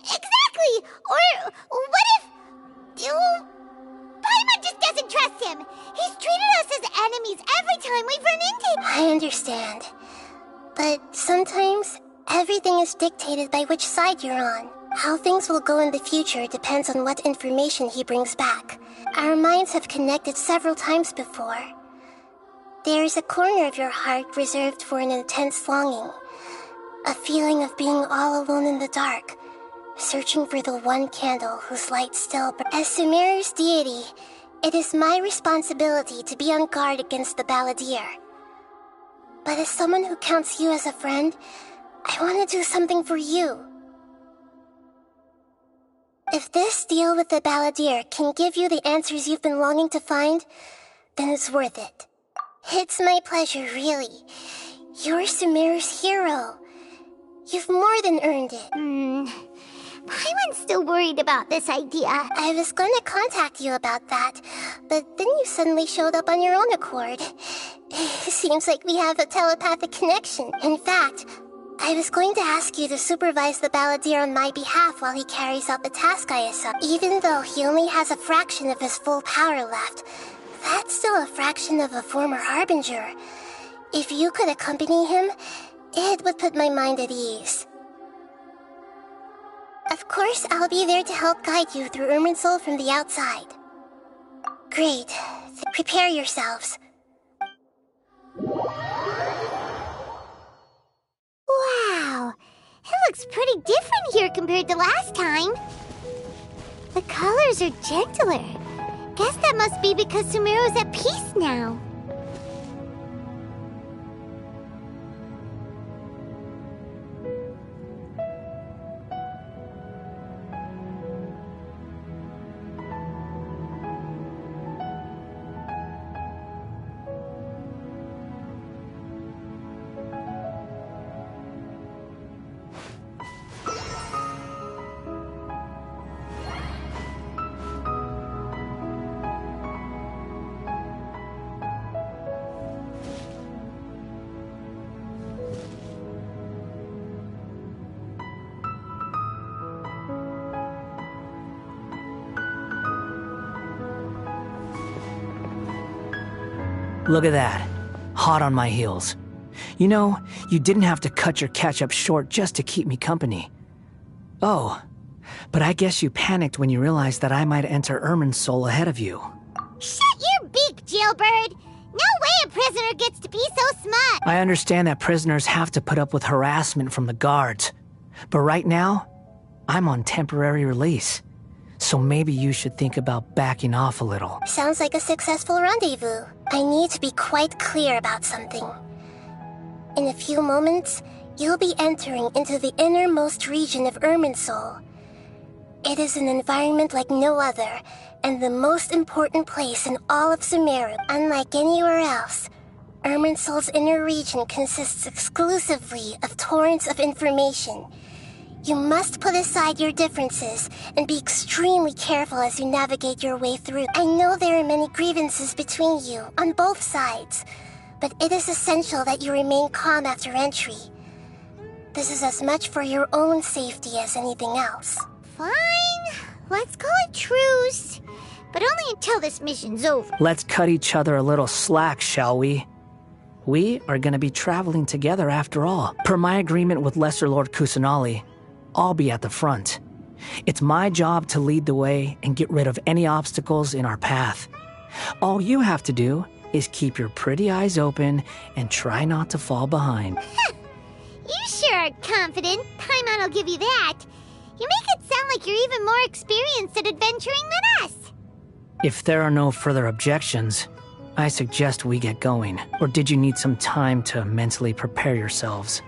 Exactly! Or what if... Paimon just doesn't trust him! He's treated us as enemies every time we've run into him! I understand. But sometimes, everything is dictated by which side you're on. How things will go in the future depends on what information he brings back. Our minds have connected several times before. There is a corner of your heart reserved for an intense longing. A feeling of being all alone in the dark, searching for the one candle whose light still burns. As Sumeru's deity, it is my responsibility to be on guard against the Balladeer. But as someone who counts you as a friend, I want to do something for you. If this deal with the Balladeer can give you the answers you've been longing to find, then it's worth it. It's my pleasure, really. You're Sumeru's hero. You've more than earned it. Paimon's still worried about this idea. I was going to contact you about that, but then you suddenly showed up on your own accord. Seems like we have a telepathic connection. In fact, I was going to ask you to supervise the Balladeer on my behalf while he carries out the task I assigned. Even though he only has a fraction of his full power left, that's still a fraction of a former Harbinger. If you could accompany him, it would put my mind at ease. Of course, I'll be there to help guide you through Irminsul from the outside. Great. Prepare yourselves. Wow, it looks pretty different here compared to last time. The colors are gentler. Guess that must be because Sumeru's at peace now. Look at that. Hot on my heels. You know, you didn't have to cut your catch-up short just to keep me company. Oh, but I guess you panicked when you realized that I might enter Irminsul ahead of you. Shut your beak, jailbird! No way a prisoner gets to be so smart! I understand that prisoners have to put up with harassment from the guards. But right now, I'm on temporary release. So maybe you should think about backing off a little. Sounds like a successful rendezvous. I need to be quite clear about something. In a few moments, you'll be entering into the innermost region of Irminsul. It is an environment like no other, and the most important place in all of Sumeru. Unlike anywhere else, Irminsul's inner region consists exclusively of torrents of information. You must put aside your differences and be extremely careful as you navigate your way through. I know there are many grievances between you, on both sides, but it is essential that you remain calm after entry. This is as much for your own safety as anything else. Fine. Let's call it truce. But only until this mission's over. Let's cut each other a little slack, shall we? We are going to be traveling together after all. Per my agreement with Lesser Lord Kusanali, I'll be at the front. It's my job to lead the way and get rid of any obstacles in our path. All you have to do is keep your pretty eyes open and try not to fall behind. You sure are confident. Paimon will give you that. You make it sound like you're even more experienced at adventuring than us. If there are no further objections, I suggest we get going. Or did you need some time to mentally prepare yourselves?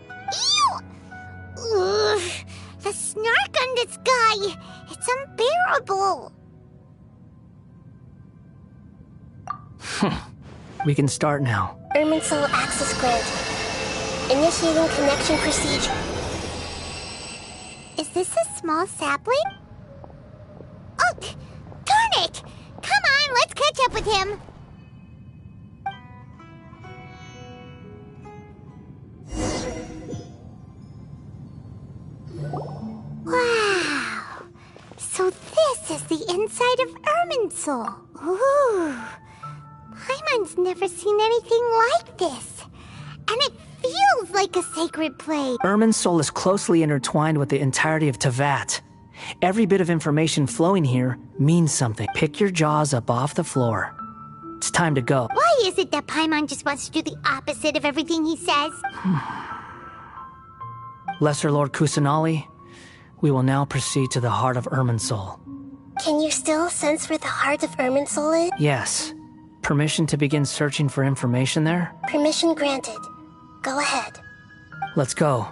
Ew! Ugh, the snark on this guy. It's unbearable. We can start now. Irminsul access granted. Initiating connection procedure. Is this a small sapling? Oh, darn it! Come on, let's catch up with him. Wow. So this is the inside of Irminsul. Ooh. Paimon's never seen anything like this. And it feels like a sacred place. Irminsul is closely intertwined with the entirety of Teyvat. Every bit of information flowing here means something. Pick your jaws up off the floor. It's time to go. Why is it that Paimon just wants to do the opposite of everything he says? Lesser Lord Kusanali, we will now proceed to the heart of Irminsul. Can you still sense where the heart of Irminsul is? Yes. Permission to begin searching for information there? Permission granted. Go ahead. Let's go.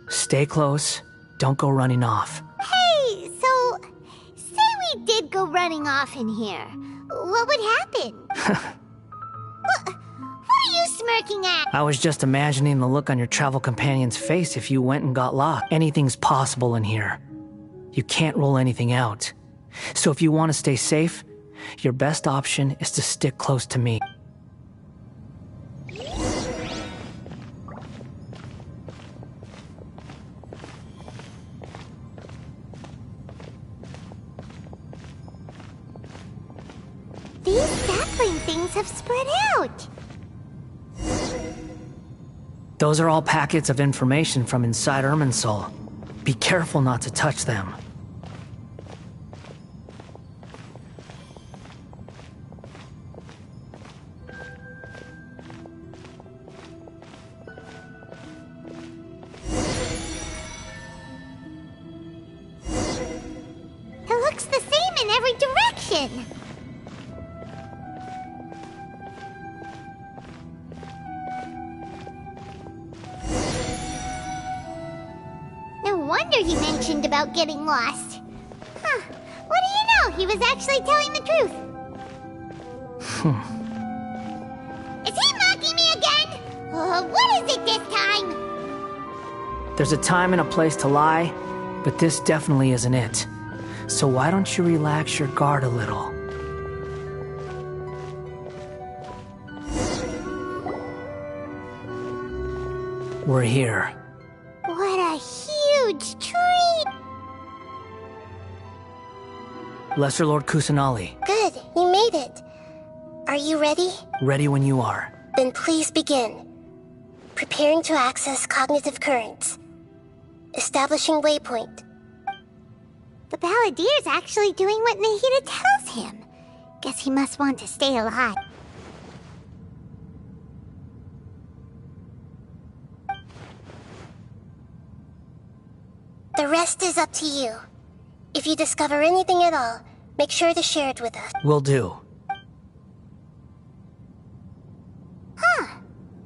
Stay close. Don't go running off. Hey, so say we did go running off in here. What would happen? What are you smirking at? I was just imagining the look on your travel companion's face if you went and got lost. Anything's possible in here. You can't rule anything out. So if you want to stay safe, your best option is to stick close to me. These sapling things have spread out. Those are all packets of information from inside Irminsul. Be careful not to touch them. It looks the same in every direction. No wonder he mentioned about getting lost. Huh. What do you know? He was actually telling the truth. Is he mocking me again? What is it this time? There's a time and a place to lie, but this definitely isn't it. So why don't you relax your guard a little? We're here. What a huge treat! Lesser Lord Kusanali. Good, you made it. Are you ready? Ready when you are. Then please begin. Preparing to access cognitive currents. Establishing waypoint. The Balladeer's actually doing what Nahida tells him. Guess he must want to stay alive. The rest is up to you. If you discover anything at all, make sure to share it with us. Will do. Huh.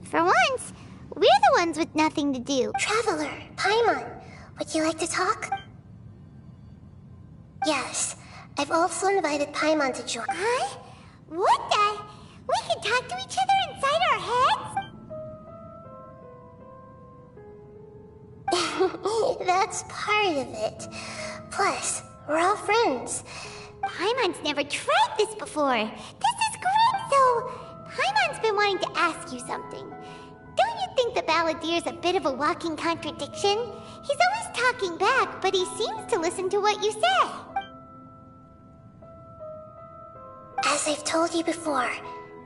For once, we're the ones with nothing to do. Traveler, Paimon, would you like to talk? Yes, I've also invited Paimon to join. Huh? What the? We can talk to each other inside our heads? That's part of it. Plus, we're all friends. Paimon's never tried this before. This is great, so... Paimon's been wanting to ask you something. Don't you think the Balladeer's a bit of a walking contradiction? He's always talking back, but he seems to listen to what you say. As I've told you before,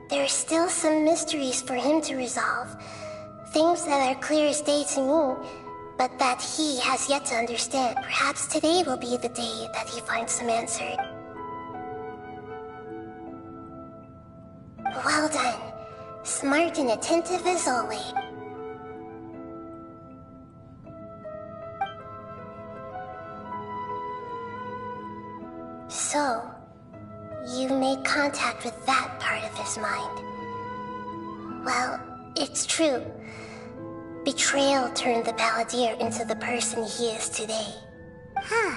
there are still some mysteries for him to resolve. Things that are clear as day to me, but that he has yet to understand. Perhaps today will be the day that he finds them answered. Well done. Smart and attentive as always. So, you made contact with that part of his mind. Well, it's true. Betrayal turned the Balladeer into the person he is today. Huh.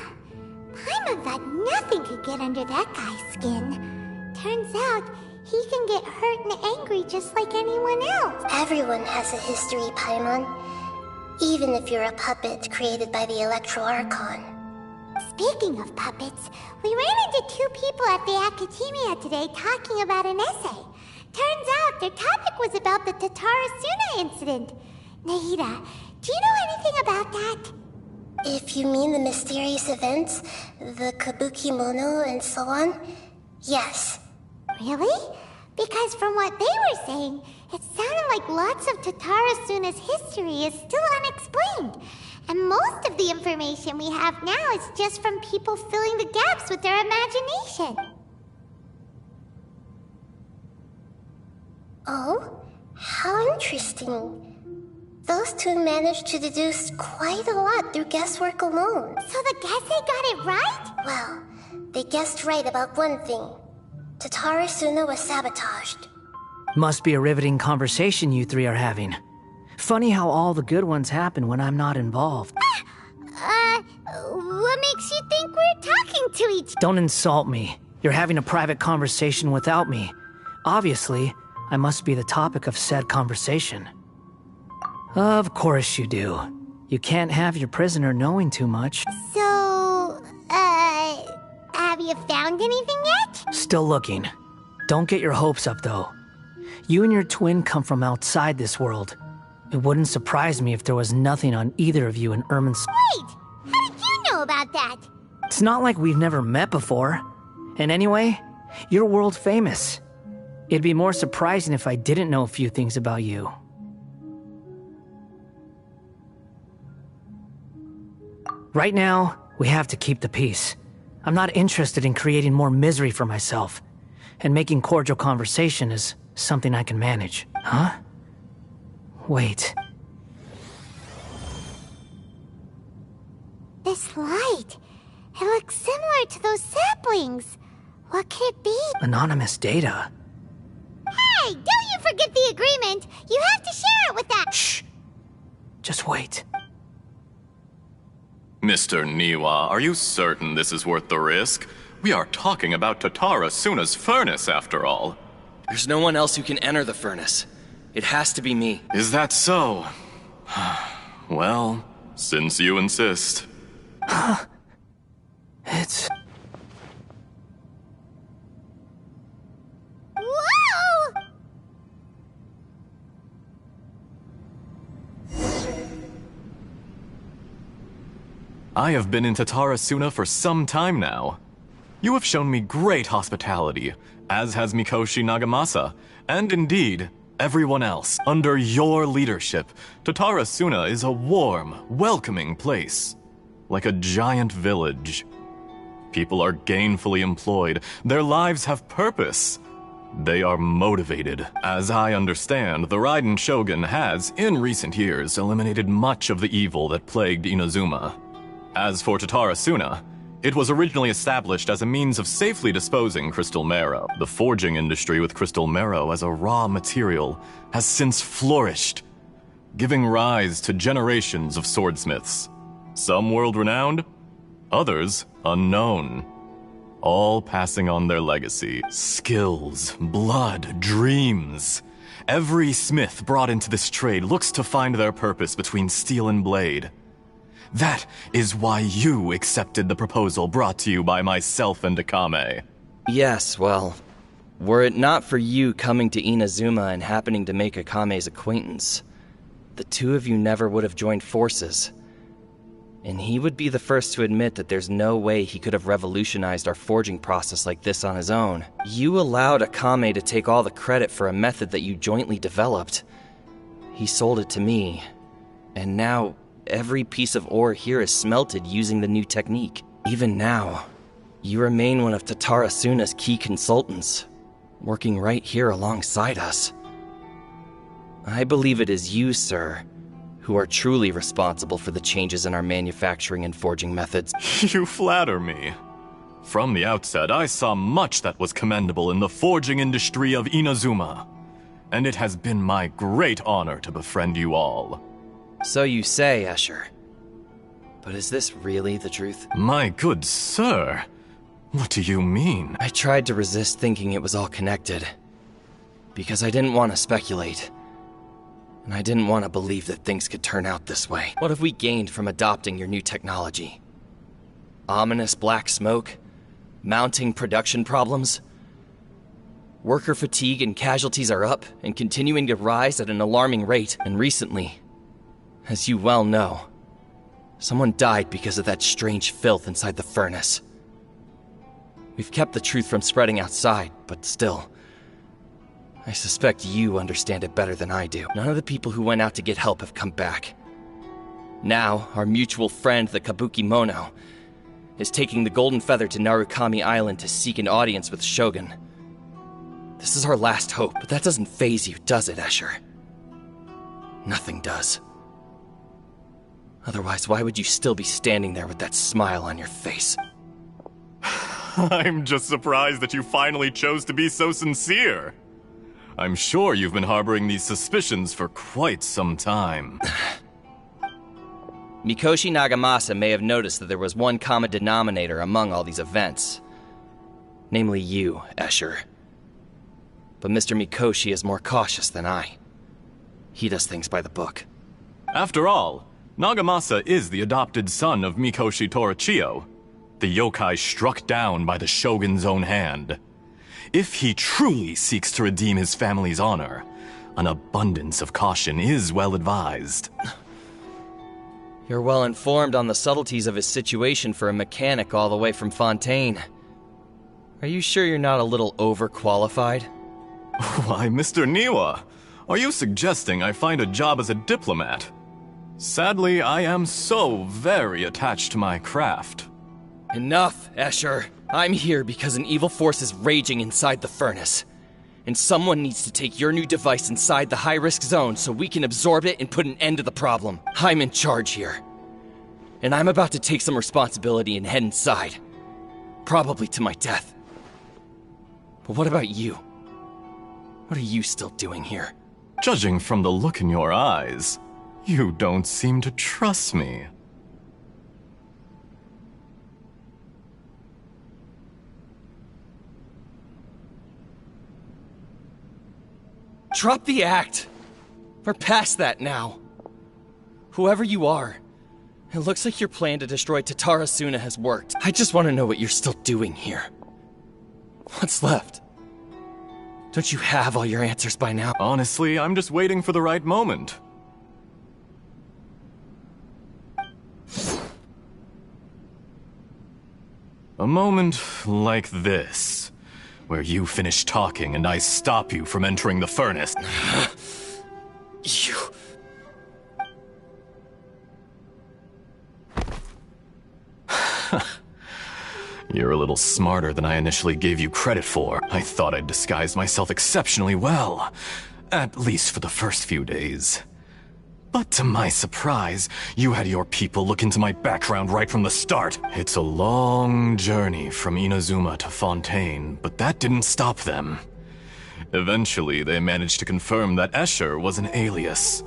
Paimon thought nothing could get under that guy's skin. Turns out, he can get hurt and angry just like anyone else. Everyone has a history, Paimon. Even if you're a puppet created by the Electro Archon. Speaking of puppets, we ran into two people at the Academia today talking about an essay. Turns out their topic was about the Tatara Suna incident. Nahida, do you know anything about that? If you mean the mysterious events, the Kabuki Mono and so on, yes. Really? Because from what they were saying, it sounded like lots of Tatara Suna's history is still unexplained. And most of the information we have now is just from people filling the gaps with their imagination. Oh? How interesting. Those two managed to deduce quite a lot through guesswork alone. So the Gesse got it right? Well, they guessed right about one thing. Tatara Suna was sabotaged. Must be a riveting conversation you three are having. Funny how all the good ones happen when I'm not involved. What makes you think we're talking to each other? Don't insult me. You're having a private conversation without me. Obviously, I must be the topic of said conversation. Of course you do. You can't have your prisoner knowing too much. So, have you found anything yet? Still looking. Don't get your hopes up, though. You and your twin come from outside this world. It wouldn't surprise me if there was nothing on either of you in Irmin's... Wait! How did you know about that? It's not like we've never met before. And anyway, you're world famous. It'd be more surprising if I didn't know a few things about you. Right now, we have to keep the peace. I'm not interested in creating more misery for myself. And making cordial conversation is something I can manage. Huh? Wait. This light. It looks similar to those saplings. What could it be? Anonymous data. Hey, don't you forget the agreement. You have to share it with us. Shh. Just wait. Mr. Niwa, are you certain this is worth the risk? We are talking about Tatara Suna's furnace, after all. There's no one else who can enter the furnace. It has to be me. Is that so? Well, since you insist. It's... Whoa! I have been in Tatara Suna for some time now. You have shown me great hospitality, as has Mikoshi Nagamasa, and indeed, everyone else. Under your leadership, Tatara Suna is a warm, welcoming place, like a giant village. People are gainfully employed, their lives have purpose. They are motivated. As I understand, the Raiden Shogun has, in recent years, eliminated much of the evil that plagued Inazuma. As for Tatara Suna, it was originally established as a means of safely disposing crystal marrow. The forging industry with crystal marrow as a raw material has since flourished, giving rise to generations of swordsmiths. Some world-renowned, others unknown. All passing on their legacy. Skills, blood, dreams. Every smith brought into this trade looks to find their purpose between steel and blade. That is why you accepted the proposal brought to you by myself and Akame. Yes, well, were it not for you coming to Inazuma and happening to make Akame's acquaintance, the two of you never would have joined forces. And he would be the first to admit that there's no way he could have revolutionized our forging process like this on his own. You allowed Akame to take all the credit for a method that you jointly developed. He sold it to me, and now every piece of ore here is smelted using the new technique. Even now, you remain one of Tatara Suna's key consultants, working right here alongside us. I believe it is you, sir, who are truly responsible for the changes in our manufacturing and forging methods. You flatter me. From the outset, I saw much that was commendable in the forging industry of Inazuma, and it has been my great honor to befriend you all. So you say, Escher. But is this really the truth? My good sir, what do you mean? I tried to resist thinking it was all connected, because I didn't want to speculate. And I didn't want to believe that things could turn out this way. What have we gained from adopting your new technology? Ominous black smoke? Mounting production problems? Worker fatigue and casualties are up and continuing to rise at an alarming rate. And recently, as you well know, someone died because of that strange filth inside the furnace. We've kept the truth from spreading outside, but still, I suspect you understand it better than I do. None of the people who went out to get help have come back. Now, our mutual friend, the Kabuki Mono, is taking the Golden Feather to Narukami Island to seek an audience with Shogun. This is our last hope, but that doesn't faze you, does it, Escher? Nothing does. Otherwise, why would you still be standing there with that smile on your face? I'm just surprised that you finally chose to be so sincere. I'm sure you've been harboring these suspicions for quite some time. Mikoshi Nagamasa may have noticed that there was one common denominator among all these events. Namely you, Escher. But Mr. Mikoshi is more cautious than I. He does things by the book. After all, Nagamasa is the adopted son of Mikoshi Torachiyo, the yokai struck down by the Shogun's own hand. If he truly seeks to redeem his family's honor, an abundance of caution is well advised. You're well informed on the subtleties of his situation for a mechanic all the way from Fontaine. Are you sure you're not a little overqualified? Why, Mr. Niwa, are you suggesting I find a job as a diplomat? Sadly, I am so very attached to my craft. Enough, Escher. I'm here because an evil force is raging inside the furnace. And someone needs to take your new device inside the high-risk zone so we can absorb it and put an end to the problem. I'm in charge here. And I'm about to take some responsibility and head inside. Probably to my death. But what about you? What are you still doing here? Judging from the look in your eyes, you don't seem to trust me. Drop the act! We're past that now. Whoever you are, it looks like your plan to destroy Tatara Suna has worked. I just want to know what you're still doing here. What's left? Don't you have all your answers by now? Honestly, I'm just waiting for the right moment. A moment like this. where you finish talking and I stop you from entering the furnace. You... You're a little smarter than I initially gave you credit for. I thought I'd disguised myself exceptionally well, at least for the first few days. But to my surprise, you had your people look into my background right from the start. It's a long journey from Inazuma to Fontaine, but that didn't stop them. Eventually, they managed to confirm that Escher was an alias,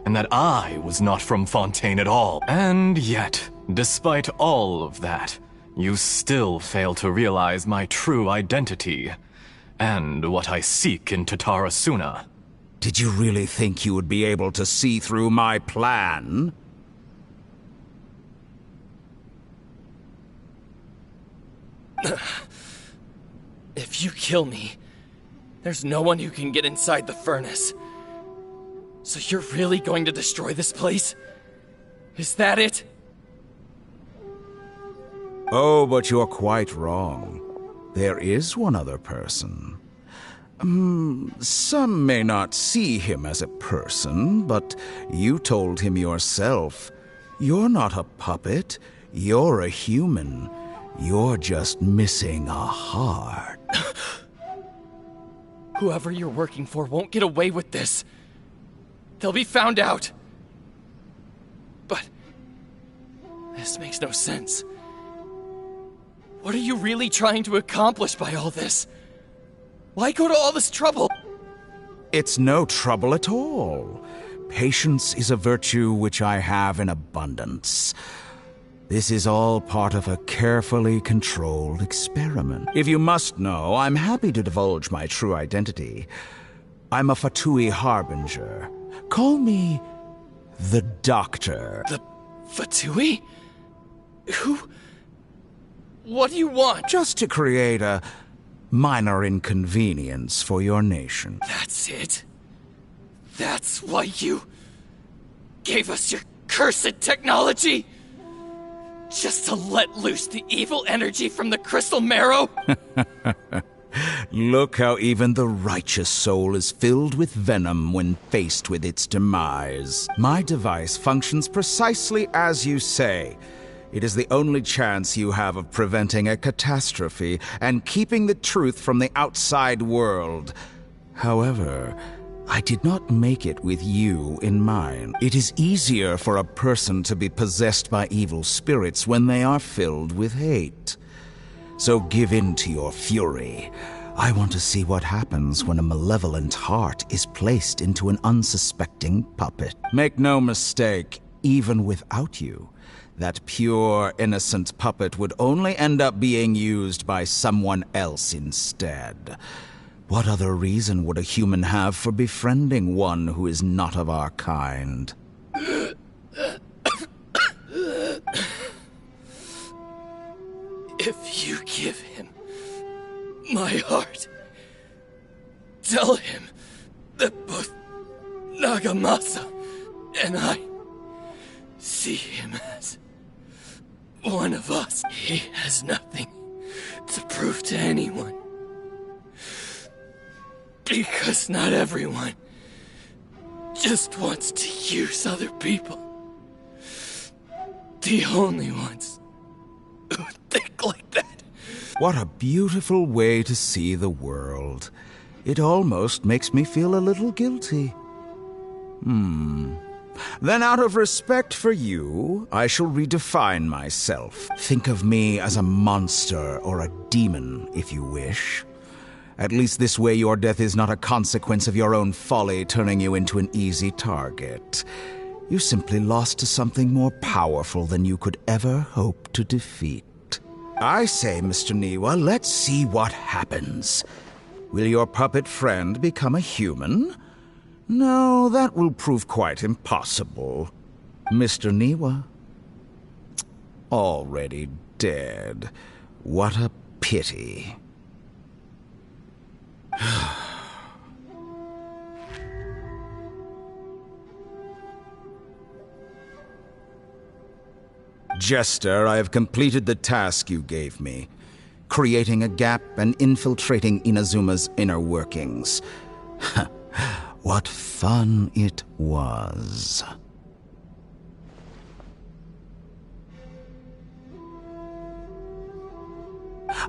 and that I was not from Fontaine at all. And yet, despite all of that, you still fail to realize my true identity, and what I seek in Tatarasuna. Did you really think you would be able to see through my plan? If you kill me, there's no one who can get inside the furnace. So you're really going to destroy this place? Is that it? Oh, but you're quite wrong. There is one other person. Some may not see him as a person, but you told him yourself. You're not a puppet. You're a human. You're just missing a heart. Whoever you're working for won't get away with this. They'll be found out. But this makes no sense. What are you really trying to accomplish by all this? Why go to all this trouble? It's no trouble at all. Patience is a virtue which I have in abundance. This is all part of a carefully controlled experiment. If you must know, I'm happy to divulge my true identity. I'm a Fatui Harbinger. Call me the Doctor. The Fatui? Who? What do you want? Just to create a minor inconvenience for your nation. That's it? That's why you gave us your cursed technology? Just to let loose the evil energy from the crystal marrow? Look how even the righteous soul is filled with venom when faced with its demise. My device functions precisely as you say. It is the only chance you have of preventing a catastrophe and keeping the truth from the outside world. However, I did not make it with you in mind. It is easier for a person to be possessed by evil spirits when they are filled with hate. So give in to your fury. I want to see what happens when a malevolent heart is placed into an unsuspecting puppet. Make no mistake, even without you, that pure, innocent puppet would only end up being used by someone else instead. What other reason would a human have for befriending one who is not of our kind? If you give him my heart, tell him that both Nagamasa and I see him as one of us. He has nothing to prove to anyone. Because not everyone just wants to use other people. The only ones who think like that. What a beautiful way to see the world. It almost makes me feel a little guilty. Then out of respect for you, I shall redefine myself. Think of me as a monster or a demon, if you wish. At least this way your death is not a consequence of your own folly turning you into an easy target. You simply lost to something more powerful than you could ever hope to defeat. I say, Mr. Niwa, let's see what happens. Will your puppet friend become a human? No, that will prove quite impossible. Mr. Niwa? Already dead. What a pity. Jester, I have completed the task you gave me. creating a gap and infiltrating Inazuma's inner workings. What fun it was.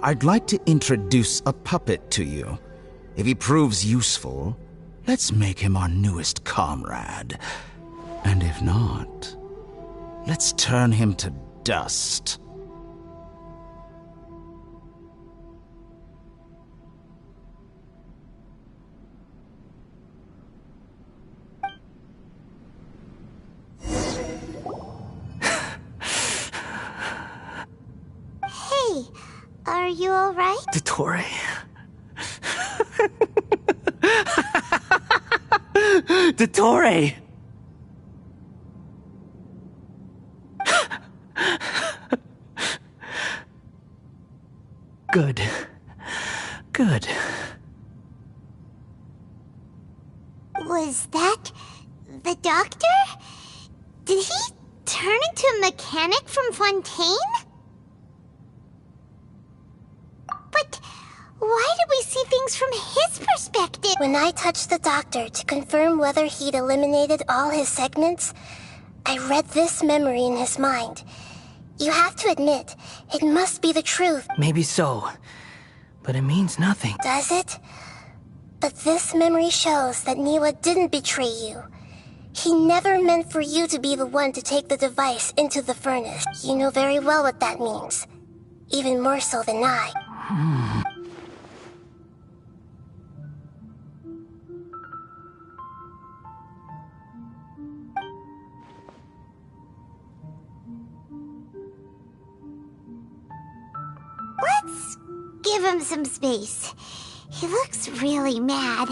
I'd like to introduce a puppet to you. If he proves useful, let's make him our newest comrade. And if not, let's turn him to dust. Hey, are you alright? Dottore. Dottore! Good. Good. Was that the doctor? Did he turn into a mechanic from Fontaine? But why did we see things from his perspective? When I touched the doctor to confirm whether he'd eliminated all his segments, I read this memory in his mind. You have to admit, it must be the truth. Maybe so, but it means nothing. Does it? But this memory shows that Niwa didn't betray you. He never meant for you to be the one to take the device into the furnace. You know very well what that means. Even more so than I. Let's give him some space. He looks really mad.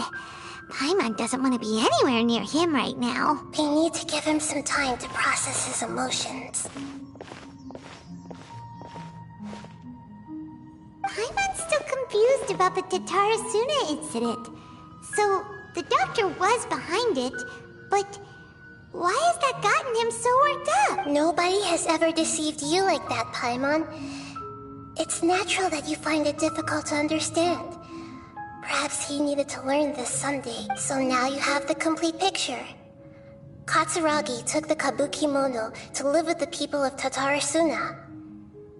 Paimon doesn't want to be anywhere near him right now. We need to give him some time to process his emotions. Paimon's still confused about the Tatarasuna incident. So, the doctor was behind it, but why has that gotten him so worked up? Nobody has ever deceived you like that, Paimon. It's natural that you find it difficult to understand. Perhaps he needed to learn this someday, so now you have the complete picture. Katsuragi took the Kabukimono to live with the people of Tatarasuna.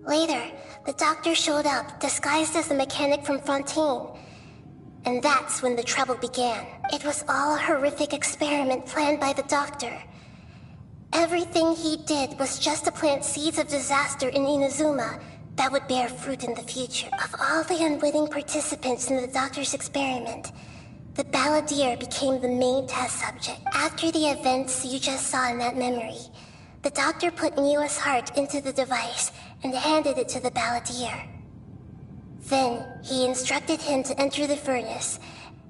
Later, the doctor showed up, disguised as the mechanic from Fontaine. And that's when the trouble began. It was all a horrific experiment planned by the doctor. Everything he did was just to plant seeds of disaster in Inazuma that would bear fruit in the future. Of all the unwitting participants in the doctor's experiment, the balladeer became the main test subject. After the events you just saw in that memory, the doctor put Niwa's heart into the device and handed it to the balladeer. Then, he instructed him to enter the furnace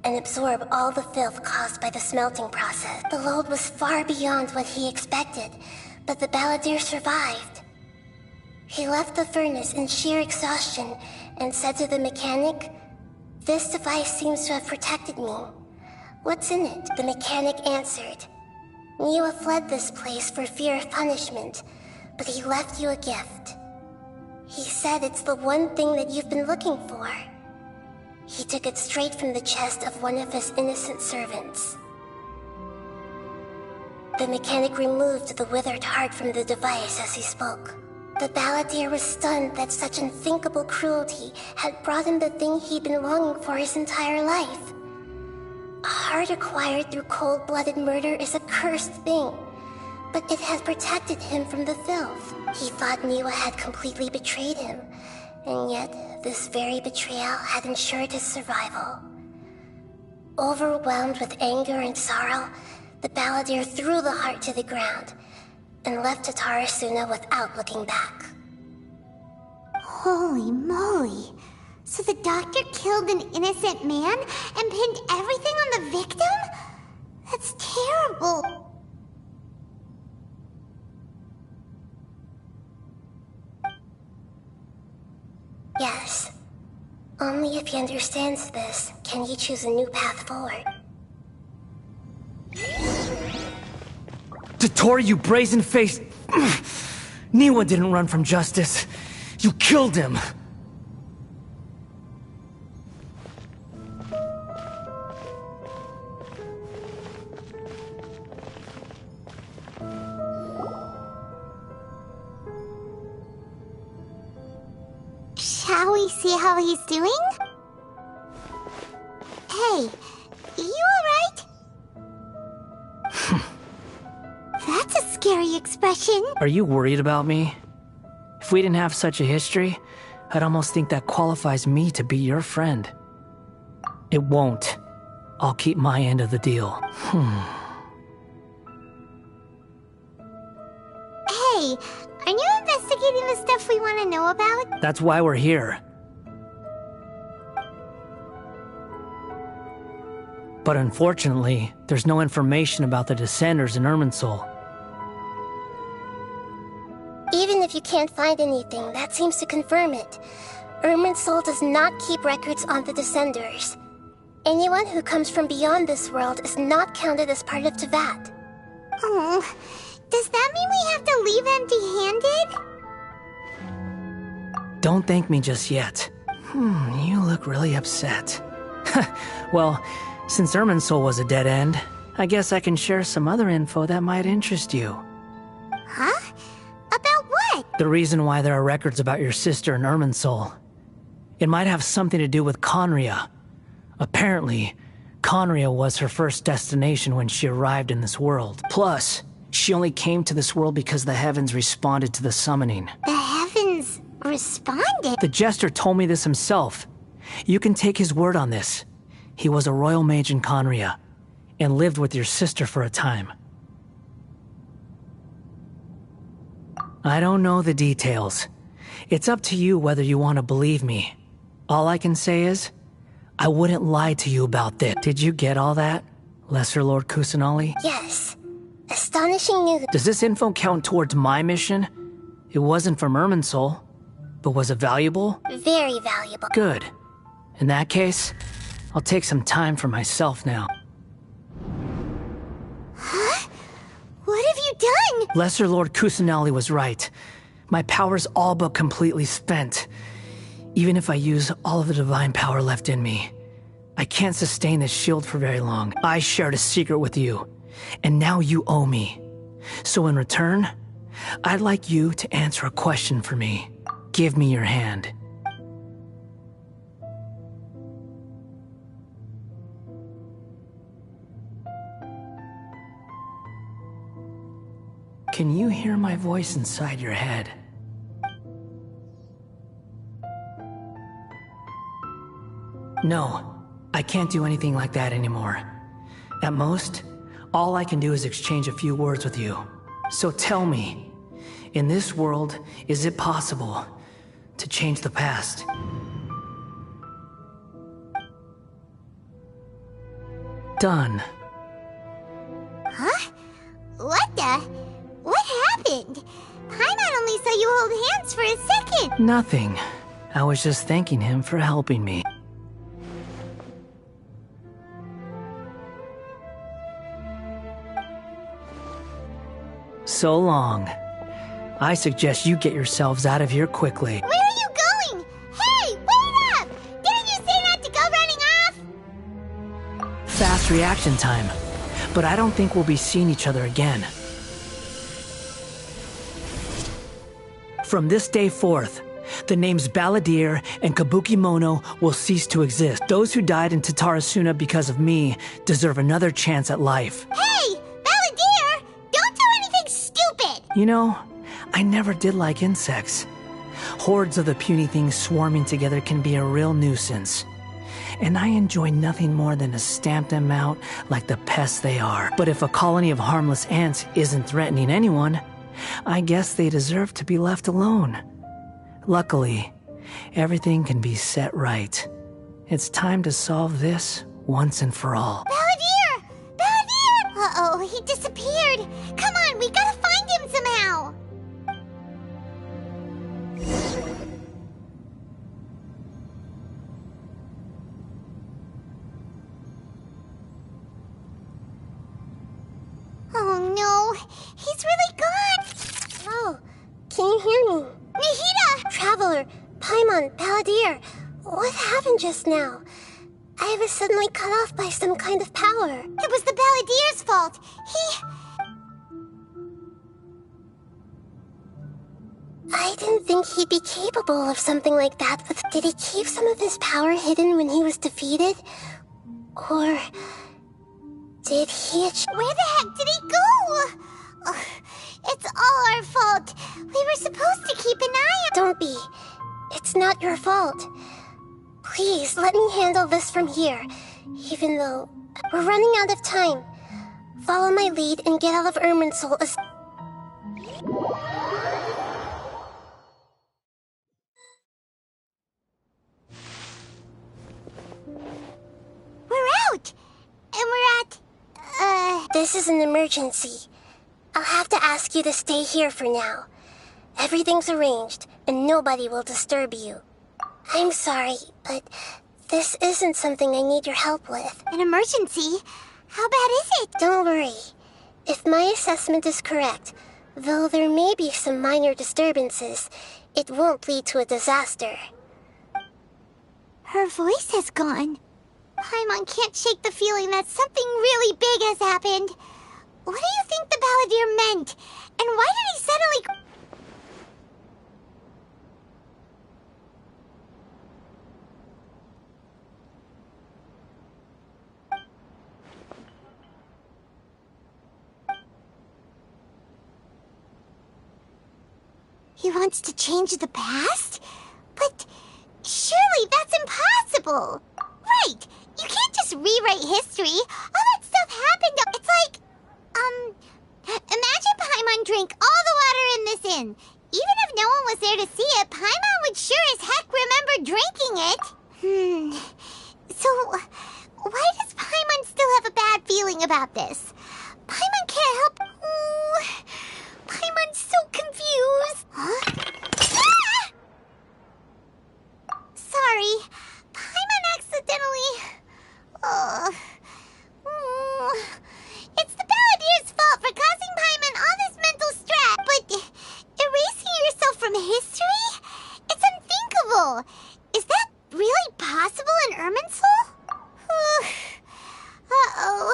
and absorb all the filth caused by the smelting process. The load was far beyond what he expected, but the balladeer survived. He left the furnace in sheer exhaustion and said to the mechanic, "This device seems to have protected me. What's in it?" The mechanic answered, "Niwa fled this place for fear of punishment, but he left you a gift. He said it's the one thing that you've been looking for." He took it straight from the chest of one of his innocent servants. The mechanic removed the withered heart from the device as he spoke. The balladeer was stunned that such unthinkable cruelty had brought him the thing he'd been longing for his entire life. A heart acquired through cold-blooded murder is a cursed thing, but it has protected him from the filth. He thought Niwa had completely betrayed him, and yet this very betrayal had ensured his survival. Overwhelmed with anger and sorrow, the balladeer threw the heart to the ground and left Tatarasuna without looking back. Holy moly! So the doctor killed an innocent man and pinned everything on the victim? That's terrible! Yes. Only if he understands this can he choose a new path forward. Dottore, you brazen-faced... Niwa didn't run from justice. You killed him. Shall we see how he's doing? Hey, you alright? That's a scary expression. Are you worried about me? If we didn't have such a history, I'd almost think that qualifies me to be your friend. It won't. I'll keep my end of the deal. Hey, are you investigating the stuff we want to know about? That's why we're here. But unfortunately, there's no information about the Descenders in Irminsul. Even if you can't find anything, that seems to confirm it. Irminsul does not keep records on the Descenders. Anyone who comes from beyond this world is not counted as part of Teyvat. Oh, does that mean we have to leave empty-handed? Don't thank me just yet. You look really upset. Well, since Irminsul was a dead end, I guess I can share some other info that might interest you. Huh? About what? The reason why there are records about your sister in Irminsul. It might have something to do with Khaenri'ah. Apparently, Khaenri'ah was her first destination when she arrived in this world. Plus, she only came to this world because the heavens responded to the summoning. The heavens responded? The Jester told me this himself. You can take his word on this. He was a royal mage in Khaenri'ah, and lived with your sister for a time. I don't know the details. It's up to you whether you want to believe me. All I can say is, I wouldn't lie to you about this. Did you get all that, Lesser Lord Kusanali? Yes. Astonishing news. Does this info count towards my mission? It wasn't from Irminsul, but was it valuable? Very valuable. Good. In that case, I'll take some time for myself now. Huh? What have you done? Lesser Lord Kusanali was right. My power's all but completely spent. Even if I use all of the divine power left in me, I can't sustain this shield for very long. I shared a secret with you, and now you owe me. So in return, I'd like you to answer a question for me. Give me your hand. Can you hear my voice inside your head? No, I can't do anything like that anymore. At most, all I can do is exchange a few words with you. So tell me, in this world, is it possible to change the past? Done. Huh? What the? What happened? Paimon only saw you hold hands for a second. Nothing. I was just thanking him for helping me. So long. I suggest you get yourselves out of here quickly. Where are you going? Hey, wait up! Didn't you say not to go running off? Fast reaction time. But I don't think we'll be seeing each other again. From this day forth, the names Balladeer and Kabukimono will cease to exist. Those who died in Tatarasuna because of me deserve another chance at life. Hey, Balladeer! Don't do anything stupid! You know, I never did like insects. Hordes of the puny things swarming together can be a real nuisance. And I enjoy nothing more than to stamp them out like the pests they are. But if a colony of harmless ants isn't threatening anyone, I guess they deserve to be left alone. Luckily, everything can be set right. It's time to solve this once and for all. Balladeer! Balladeer! Uh-oh, he disappeared. Come on, we gotta find him somehow. Oh no, he's really gone. Oh, can you hear me? Nahida! Traveler, Paimon, Balladeer, what happened just now? I was suddenly cut off by some kind of power. It was the Balladeer's fault. I didn't think he'd be capable of something like that, but did he keep some of his power hidden when he was defeated? Or did he Where the heck did he go? Ugh, it's all our fault. We were supposed to keep an eye on— Don't be. It's not your fault. Please, let me handle this from here, even though we're running out of time. Follow my lead and get out of Irminsul as— We're out! And we're at— This is an emergency. I'll have to ask you to stay here for now. Everything's arranged, and nobody will disturb you. I'm sorry, but this isn't something I need your help with. An emergency? How bad is it? Don't worry. If my assessment is correct, though there may be some minor disturbances, it won't lead to a disaster. Her voice has gone. Paimon can't shake the feeling that something really big has happened. What do you think the Balladeer meant? And why did he suddenly— He wants to change the past? But surely that's impossible! Right! You can't just rewrite history! All that stuff happened— It's like, imagine Paimon drank all the water in this inn. Even if no one was there to see it, Paimon would sure as heck remember drinking it. So, why does Paimon still have a bad feeling about this? Paimon can't help— Paimon's so confused. Huh? Ah! Sorry. Paimon accidentally— It's the Balladeer's fault for causing Paimon all this mental stress. But erasing yourself from history? It's unthinkable. Is that really possible in Irminsul? Uh-oh.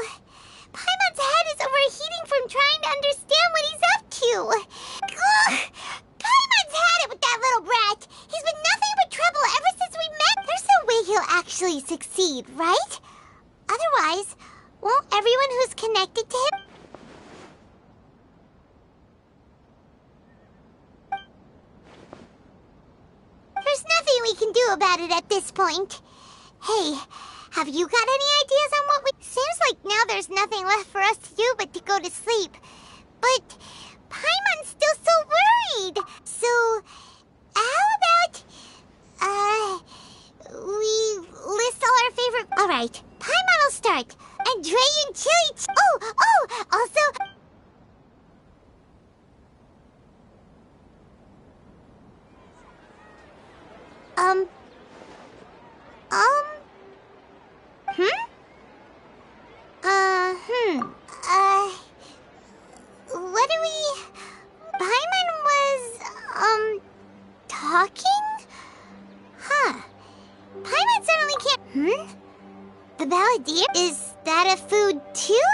Paimon's head is overheating from trying to understand what he's up to. Ugh. Paimon's had it with that little brat. He's been nothing but trouble ever since we met. There's no way he'll actually succeed, right? Otherwise, won't everyone who's connected to him— There's nothing we can do about it at this point. Hey, have you got any ideas on what we— Seems like now there's nothing left for us to do but to go to sleep. But Paimon's still so worried. So, how about, we list all our favorite— Alright, Paimon will start. Andrean chili— also— What do we— Paimon was, talking? Huh. Paimon suddenly can't— The Balladeer? Is that a food too?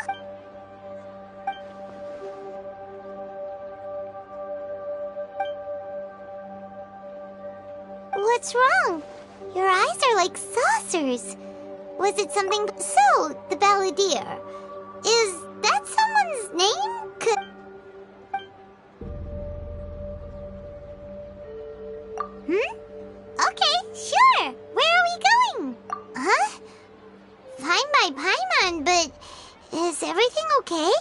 What's wrong? Your eyes are like saucers. Was it something— So, the Balladeer. Is that someone's name? Okay, sure. Where are we going? Huh? Fine by Paimon, but is everything okay?